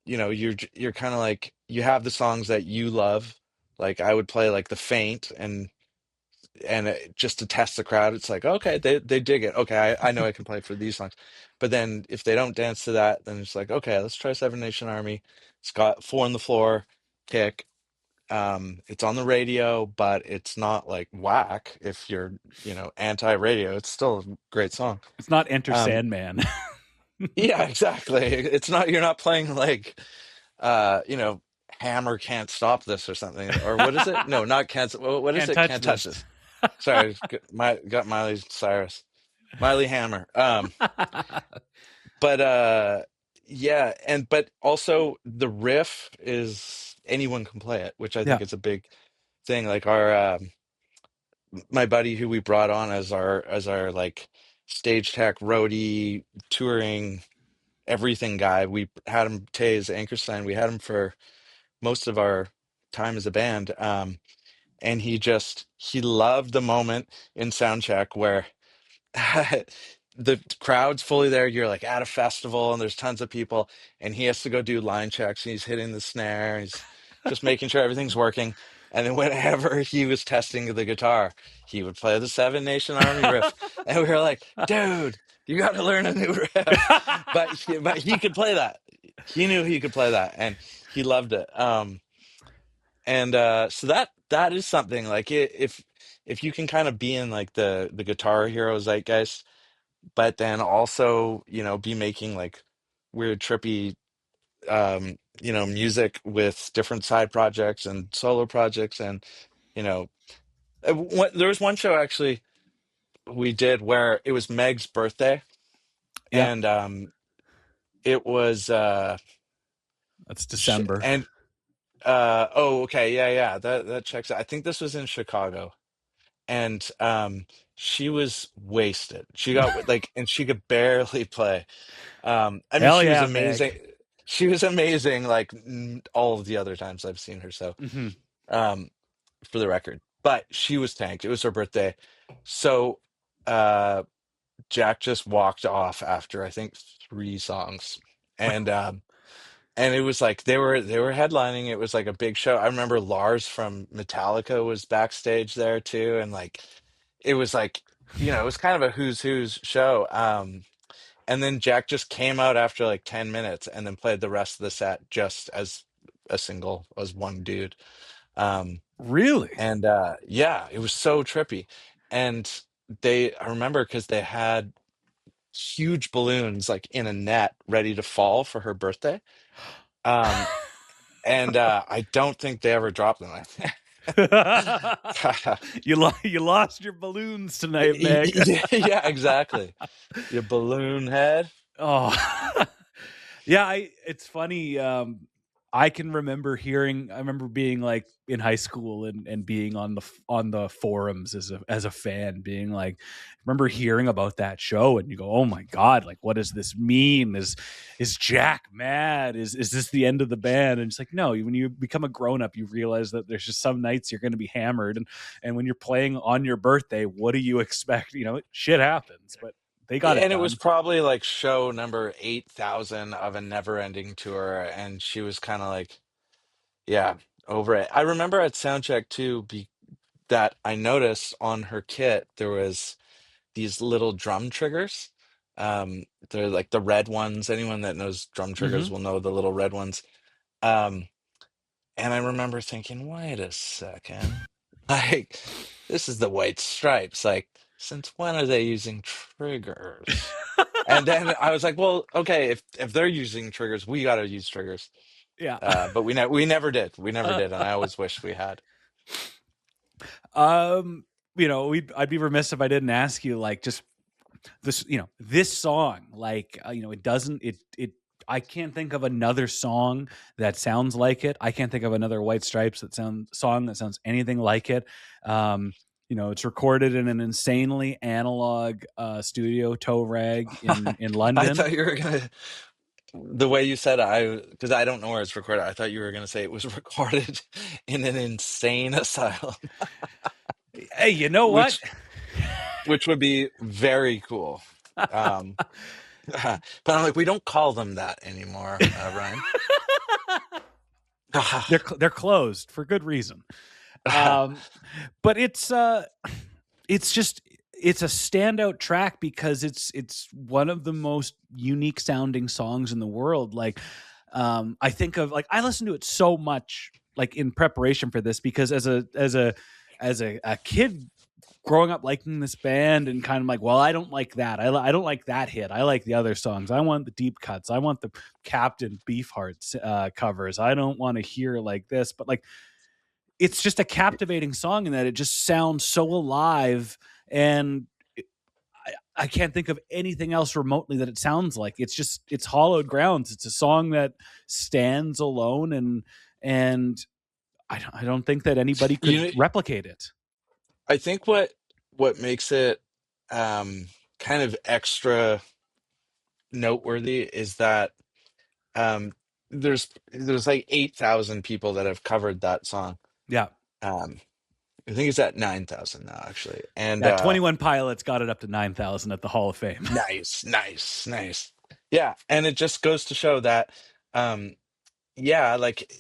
you're kind of like you have the songs that you love. Like I would play like The Faint just to test the crowd. It's like, okay, they dig it. Okay, I know I can play for these songs. But then if they don't dance to that, then it's like, okay, let's try Seven Nation Army. It's got four on the floor kick. It's on the radio, but it's not like whack. If you're, anti-radio, it's still a great song. It's not Enter Um, Sandman. yeah, exactly. It's not, you're not playing like, uh, you know, Hammer Can't Stop This or something. Or what is it? No, not can't. What is Can't it? touch Can't Touch this. This. Sorry, got Miley Cyrus, Miley Hammer. But yeah, but also the riff is anyone can play it, which I Yeah. think is a big thing. Like my buddy who we brought on as our like stage tech roadie touring everything guy, we had him Taze Anchorstein. We had him for most of our time as a band. And he loved the moment in soundcheck where the crowd's fully there. You're like at a festival and there's tons of people, and he has to go do line checks. And he's hitting the snare. He's just making sure everything's working. And then whenever he was testing the guitar, he would play the Seven Nation Army riff, and we were like, "Dude, you got to learn a new riff." But he could play that. He knew he could play that, and he loved it. And so that is something like if you can kind of be in like the guitar hero zeitgeist, but then also be making like weird trippy music with different side projects and solo projects, and you know there was one show actually we did where it was Meg's birthday, Yeah. and it was That's December. and oh, okay, yeah, that checks out. I think this was in Chicago, and she was wasted. She got like, and she could barely play. I mean, Hell she was yeah, amazing. Meg. She was amazing like all of the other times I've seen her. So Hmm. um for the record, but she was tanked. It was her birthday. So uh Jack just walked off after I think three songs, and it was like they were headlining. It was like a big show. I remember Lars from Metallica was backstage there too, and like it was like it was kind of a who's show. And then Jack just came out after like 10 minutes and then played the rest of the set just as a single, as one dude. Um, Really? and yeah, it was so trippy. And I remember because they had huge balloons like in a net ready to fall for her birthday. Um, and I don't think they ever dropped them. You lost your balloons tonight, Meg. Yeah, exactly. Your balloon head. Oh. Yeah, it's funny. I can remember hearing. I remember being like in high school and being on the forums as a fan, being like, I remember hearing about that show, and you go, "Oh my god! Like, what does this mean? Is Jack mad? Is this the end of the band?" And it's like, no. When you become a grown up, you realize that there's just some nights you're going to be hammered, and when you're playing on your birthday, what do you expect? Shit happens, but they got it And it was done. probably like show number 8,000 of a never-ending tour, and she was kind of like, yeah, over it. I remember at soundcheck too, that I noticed on her kit there was these little drum triggers. They're like the red ones. Anyone that knows drum Mm-hmm. triggers will know the little red ones. Um, and I remember thinking, wait a second, like this is the White Stripes. Like, since when are they using triggers? And then I was like, well, okay, if they're using triggers, we got to use triggers. Yeah. But we never did. We never did, and I always wished we had. Um, I'd be remiss if I didn't ask you, like, just this song, like, it doesn't, I can't think of another song that sounds like it. I can't think of another White Stripes song that sounds anything like it. It's recorded in an insanely analog studio, Toe Rag in I London. thought you were gonna, the way you said it, because I don't know where it's recorded. I thought you were gonna say it was recorded in an insane asylum, Hey, you know what? which would be very cool. Um, but I'm like, we don't call them that anymore, Ryan. They're closed for good reason. But it's a standout track because it's one of the most unique sounding songs in the world. Like, I think of, like, I listen to it so much, like, in preparation for this, because as a kid growing up liking this band, and kind of like, well, I don't like that. I don't like that hit. I like the other songs. I want the deep cuts. I want the Captain Beefheart's covers. I don't want to hear like this, but, like, it's just a captivating song in that it just sounds so alive, and I can't think of anything else remotely that it sounds like. It's hollowed grounds. It's a song that stands alone, and I don't think that anybody You could know, replicate it. I think what makes it kind of extra noteworthy is that um, there's like 8,000 people that have covered that song. Yeah. Um, I think it's at 9,000 now, actually. And Yeah, 21 Pilots got it up to 9,000 at the Hall of Fame. nice, nice, nice. Yeah, and it just goes to show that, um, yeah, like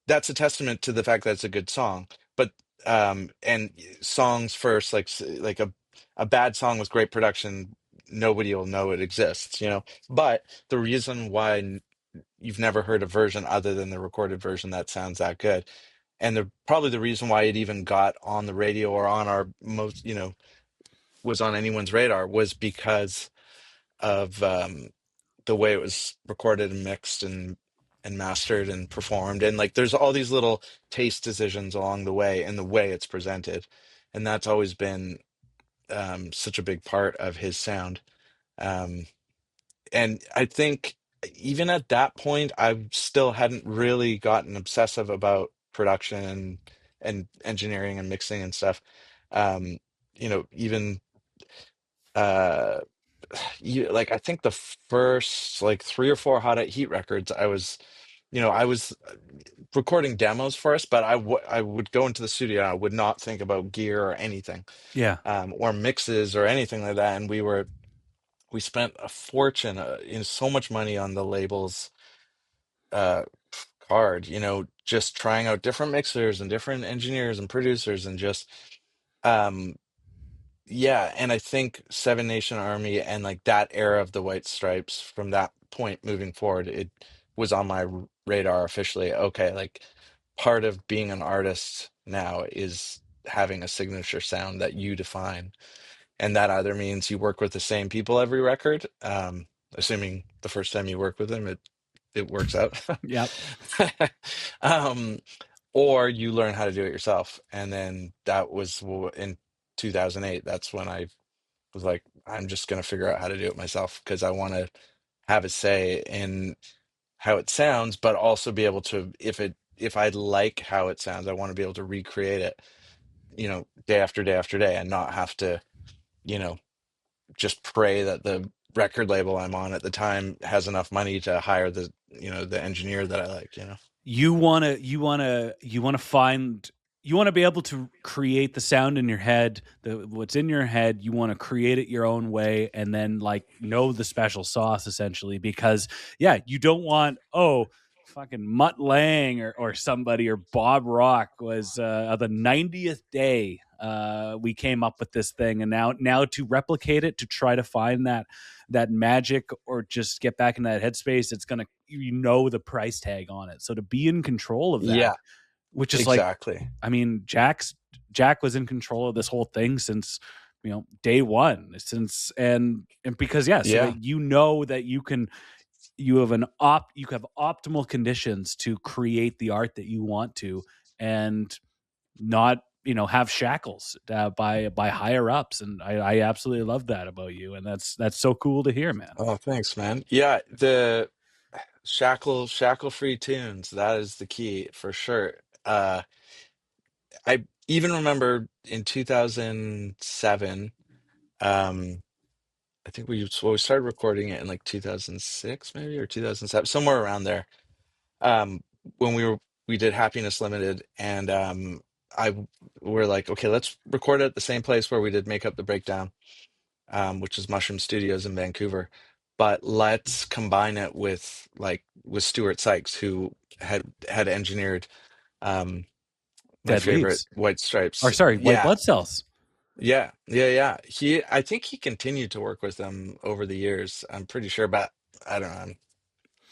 that's a testament to the fact that it's a good song. But and songs first, like like a bad song with great production, nobody will know it exists, you know. But the reason why you've never heard a version other than the recorded version that sounds that good, and probably the reason why it even got on the radio or on our most, was on anyone's radar was because of the way it was recorded and mixed and mastered and performed, and like there's all these little taste decisions along the way and the way it's presented, and that's always been such a big part of his sound. um, and I think even at that point I still hadn't really gotten obsessive about production and engineering and mixing and stuff. um, even uh like I think the first like three or four Hot at Heat records, I was recording demos for us, but I would go into the studio and I would not think about gear or anything, Yeah. or mixes or anything like that. And we spent a fortune, so much money on the label's uh, card, just trying out different mixers and different engineers and producers and just um, yeah, and I think Seven Nation Army and like that era of the White Stripes, from that point moving forward, it was on my radar officially. Okay, like part of being an artist now is having a signature sound that you define. And that either means you work with the same people every record, assuming the first time you work with them, it works out. Yep. um, or you learn how to do it yourself. And then that was in 2008. That's when I was like, I'm just going to figure out how to do it myself because I want to have a say in how it sounds, but also be able to, if I like how it sounds, I want to be able to recreate it, day after day after day, and not have to, you know, just pray that the record label I'm on at the time has enough money to hire the engineer that I like. You want to be able to create the sound in your head, what's in your head. You want to create it your own way, and then like know the special sauce essentially. Because yeah, you don't want fucking Mutt Lang or somebody or Bob Rock was the 90th day we came up with this thing, and now to replicate it, to try to find that magic or just get back in that headspace, it's gonna, the price tag on it. So to be in control of that, Yeah, which is like, exactly. I mean, Jack was in control of this whole thing since day one, and because so Yeah. that that you have optimal conditions to create the art that you want to, and not have shackles by higher ups. And I absolutely love that about you, and that's so cool to hear, man. Oh, thanks, man. Yeah, the shackle free tunes, that is the key for sure. I even remember in 2007, um, I think we started recording it in like 2006 maybe, or 2007, somewhere around there. Um, when we did Happiness Limited, and I we're like, okay, let's record it at the same place where we did Make Up the Breakdown, which is Mushroom Studios in Vancouver. But let's combine it with Stuart Sykes, who had engineered my Dead favorite Leaves, White or Stripes. sorry, White Yeah, Blood Cells. yeah. I think he continued to work with them over the years. I'm pretty sure, but I don't know.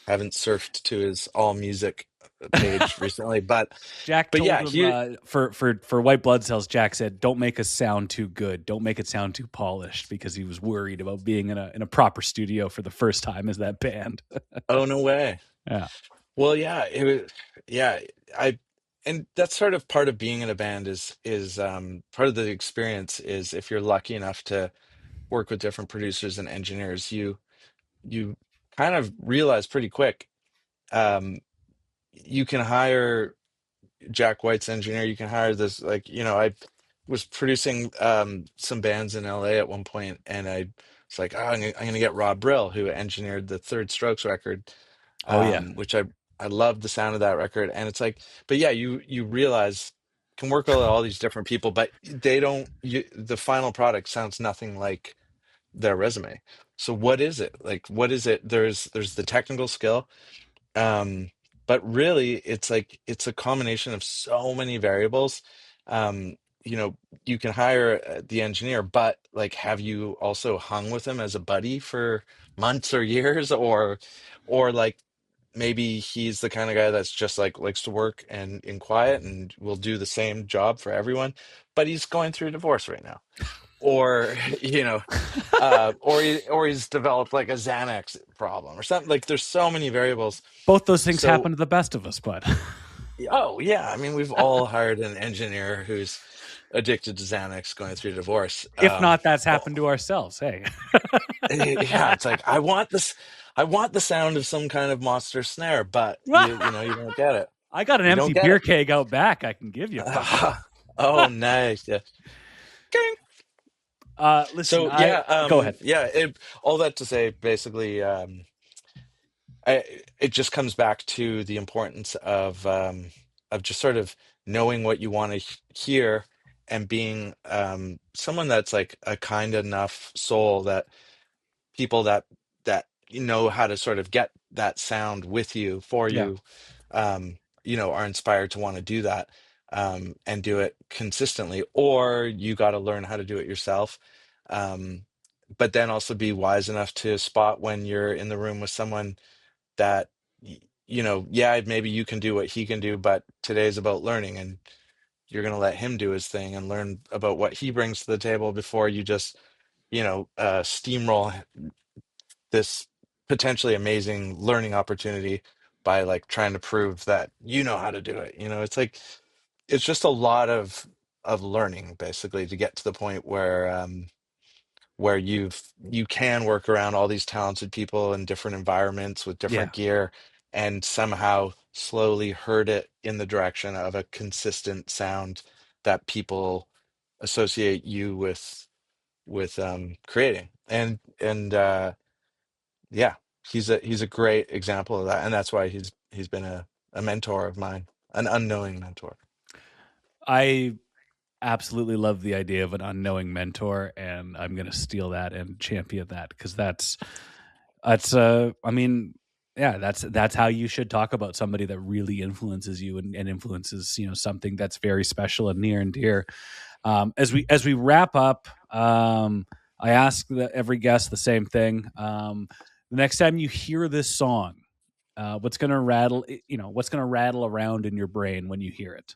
I haven't surfed to his all music page recently, Jack but told yeah, him for White Blood Cells. Jack said, "Don't make us sound too good. Don't make it sound too polished," because he was worried about being in a proper studio for the first time as that band. oh no way. Yeah, Well, yeah, it was, yeah, I, and that's sort of part of being in a band is part of the experience is if you're lucky enough to work with different producers and engineers, you kind of realize pretty quick, um, you can hire Jack White's engineer, you can hire this, like, I was producing some bands in LA at one point, and I was like, oh, I'm gonna get Rob Brill, who engineered the Third Strokes record, oh yeah, which I love the sound of that record. And it's like, but yeah, you realize can work with all these different people, but the final product sounds nothing like their resume. So what is it? Like, what is it? There's the technical skill, um, but really it's like it's a combination of so many variables. Um, you know, you can hire the engineer, but like, have you also hung with him as a buddy for months or years, or like maybe he's the kind of guy that's just like likes to work and in quiet and will do the same job for everyone, but he's going through a divorce right now, or or he's developed like a Xanax problem or something. Like there's so many variables. both those things So happen to the best of us, bud. oh yeah, I mean we've all hired an engineer who's addicted to Xanax going through divorce. If not, that's happened to ourselves. Hey, Yeah, it's like I want the sound of some kind of monster snare, but you don't get it. I got an You don't empty get beer it. keg out back. I can give you, fucker. Oh, nice. Yeah. Ding. Listen, So yeah, go ahead. yeah. All that to say, basically, it just comes back to the importance of just sort of knowing what you want to hear, and being someone that's like a kind enough soul that people that know how to sort of get that sound with you for Yeah, you, are inspired to want to do that, and do it consistently, or you got to learn how to do it yourself. um, but then also be wise enough to spot when you're in the room with someone that yeah, maybe you can do what he can do, but today's about learning, and you're going to let him do his thing and learn about what he brings to the table before you just steamroll this potentially amazing learning opportunity by like trying to prove that you know how to do it. It's like it's just a lot of learning basically to get to the point where you can work around all these talented people in different environments with yeah. different gear, and somehow slowly herd it in the direction of a consistent sound that people associate you with creating. And yeah, he's a great example of that, and that's why he's been a mentor of mine, an unknowing mentor. I absolutely love the idea of an unknowing mentor, and I'm going to steal that and champion that, because that's I mean, yeah, that's how you should talk about somebody that really influences you, and influences, something that's very special and near and dear. As we wrap up, I ask every guest the same thing. The next time you hear this song, what's going to rattle around in your brain when you hear it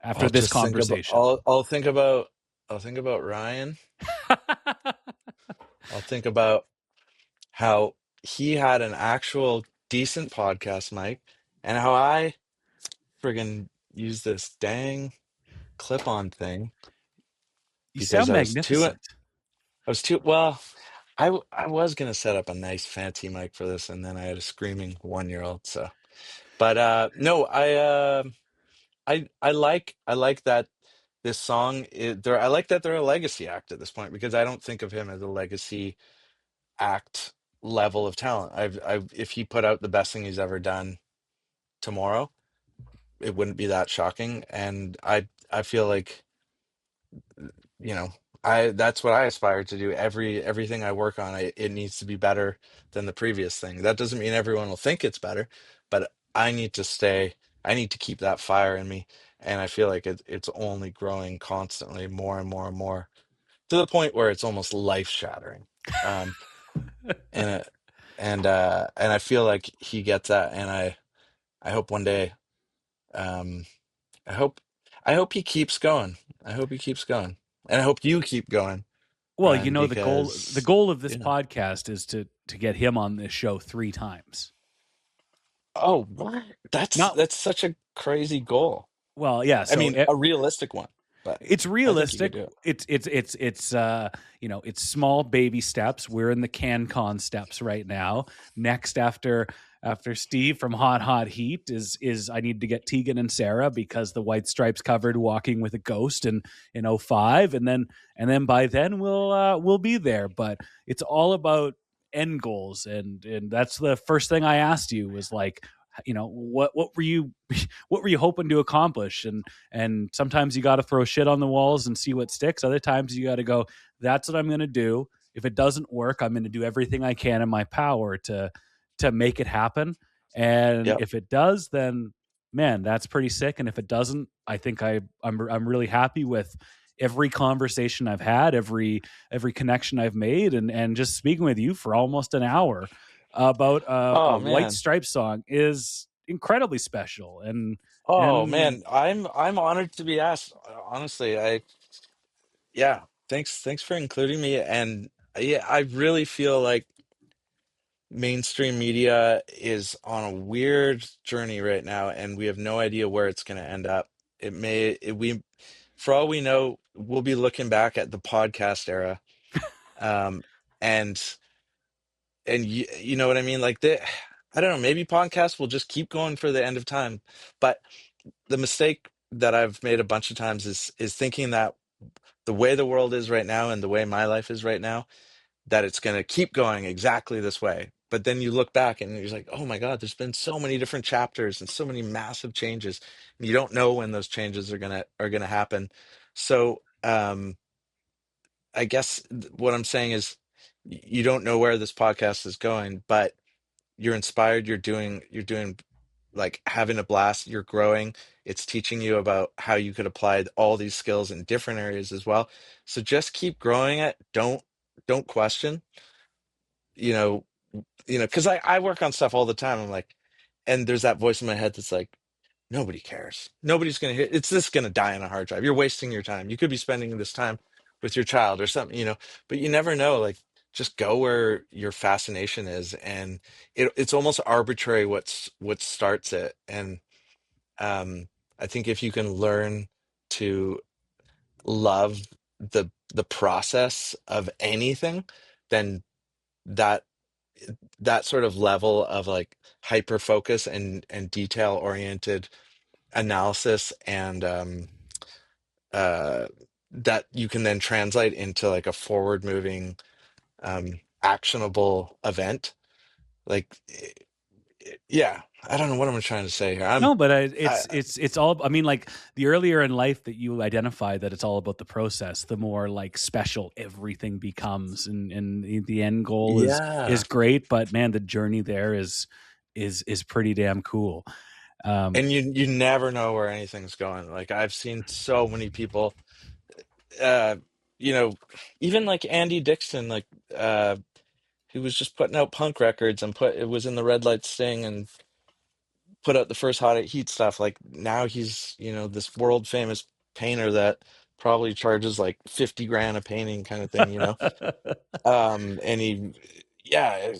after I'll this just think about conversation? I'll think about Ryan. I'll think about how he had an actual decent podcast mic, and how I friggin' use this dang clip-on thing You because sound magnificent. I was too well. I was gonna set up a nice fancy mic for this, and then I had a screaming 1-year-old. So, but no, I like that this song is there. I like that they're a legacy act at this point, because I don't think of him as a legacy act level of talent. If he put out the best thing he's ever done tomorrow, it wouldn't be that shocking. And I feel like, you know, I that's what I aspire to do. Everything I work on, it needs to be better than the previous thing. That doesn't mean everyone will think it's better, but I need to keep that fire in me. And I feel like it's only growing constantly, more and more and more, to the point where it's almost life shattering. Um, and and I feel like he gets that, and I hope one day, um, I hope I hope he keeps going. I hope he keeps going, and I hope you keep going, Well, Ryan, the because goal of this yeah. podcast is to get him on this show 3 times. Oh, what? Not That's such a crazy goal. well, yeah. I So mean, a realistic one, but it's I think you could realistic. do it. It's small baby steps. We're in the CanCon steps right now. Next, after Steve from Hot Heat is I need to get Tegan and Sarah, because the White Stripes covered Walking with a Ghost in '05, and then by then we'll be there. But it's all about end goals, and that's the first thing I asked you was like, what were you what were you hoping to accomplish? And sometimes you got to throw shit on the walls and see what sticks. Other times you got to go, that's what I'm going to do. If it doesn't work, I'm going to do everything I can in my power to make it happen. And Yep. if it does, then man, that's pretty sick. And if it doesn't, I think I'm really happy with every conversation I've had, every connection I've made, and just speaking with you for almost an hour about a Oh White man. Stripe song is incredibly special. and Oh and man. I'm honored to be asked. Honestly, yeah. Thanks for including me. And yeah, I really feel like mainstream media is on a weird journey right now, and we have no idea where it's going to end up. We, for all we know, we'll be looking back at the podcast era, um, and you know what I mean. Like I don't know. Maybe podcasts will just keep going for the end of time. But the mistake that I've made a bunch of times is thinking that the way the world is right now and the way my life is right now, that it's going to keep going exactly this way. But then you look back and you're like, oh my God, there's been so many different chapters and so many massive changes. And you don't know when those changes are gonna happen. So I guess what I'm saying is, you don't know where this podcast is going, but you're inspired. You're doing like having a blast. You're growing. It's teaching you about how you could apply all these skills in different areas as well. So just keep growing it. Don't question, you know, because I work on stuff all the time. I'm like, and there's that voice in my head that's like, nobody cares. Nobody's gonna hear. It's just gonna die on a hard drive. You're wasting your time. You could be spending this time with your child or something. But you never know. Like, just go where your fascination is, and it's almost arbitrary what starts it. And um, I think if you can learn to love the process of anything, then that that sort of level of like hyper focus and detail oriented analysis and uh that you can then translate into like a forward moving actionable event. Like yeah, I don't know what I'm trying to say here. No, but I, it's all. I mean, like the earlier in life that you identify that it's all about the process, the more like special everything becomes, and the end goal is yeah. great. But man, the journey there is pretty damn cool. And you never know where anything's going. Like I've seen so many people uh you know, even like Andy Dixon, like who was just putting out punk records and it was in the Red Light Sting and put out the first Hot at Heat stuff. Like now he's, you know, this world famous painter that probably charges like 50 grand a painting kind of thing, you know. And yeah,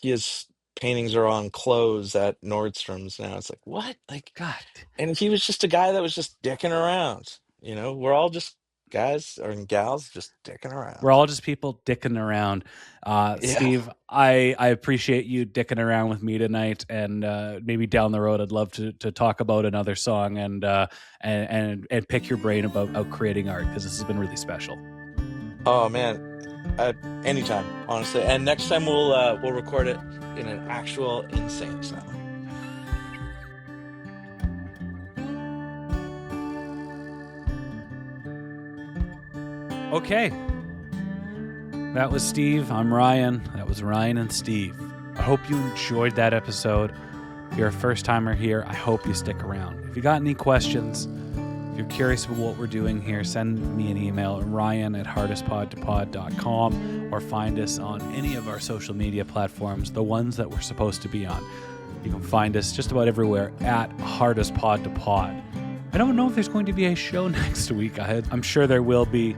his paintings are on clothes at Nordstrom's now. It's like, what? Like, God. and he was just a guy that was just dicking around. You know, we're all just guys or gals just dicking We're around. all just people dicking around. Yeah. Steve, I appreciate you dicking around with me tonight, and maybe down the road, I'd love to talk about another song and pick your brain about creating art, because this has been really special. Oh man, anytime, honestly. And next time we'll record it in an actual insane sound. Okay. That was Steve. I'm Ryan. That was Ryan and Steve. I hope you enjoyed that episode. If you're a first timer here, I hope you stick around. If you got any questions, if you're curious about what we're doing here, send me an email at ryan@hardestpodtopod.com or find us on any of our social media platforms, the ones that we're supposed to be on. You can find us just about everywhere at hardestpodtopod. I don't know if there's going to be a show next week. I'm sure there will be,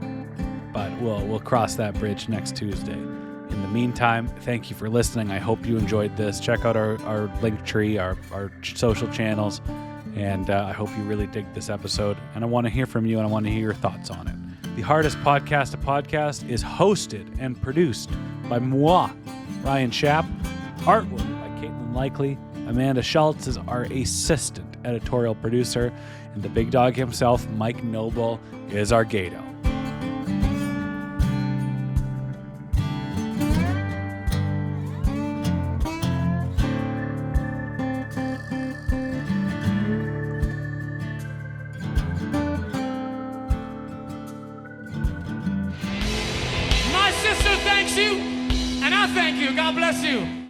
but we'll cross that bridge next Tuesday. In the meantime, thank you for listening. I hope you enjoyed this. Check out our link tree, our social channels, and I hope you really dig this episode. And I want to hear from you, and I want to hear your thoughts on it. The Hardest Podcast to Podcast is hosted and produced by moi, Ryan Schapp. Artwork by Caitlin Likely. Amanda Schultz is our assistant editorial producer, and the big dog himself, Mike Noble, is our Gato. My sister thanks you, and I thank you. God bless you.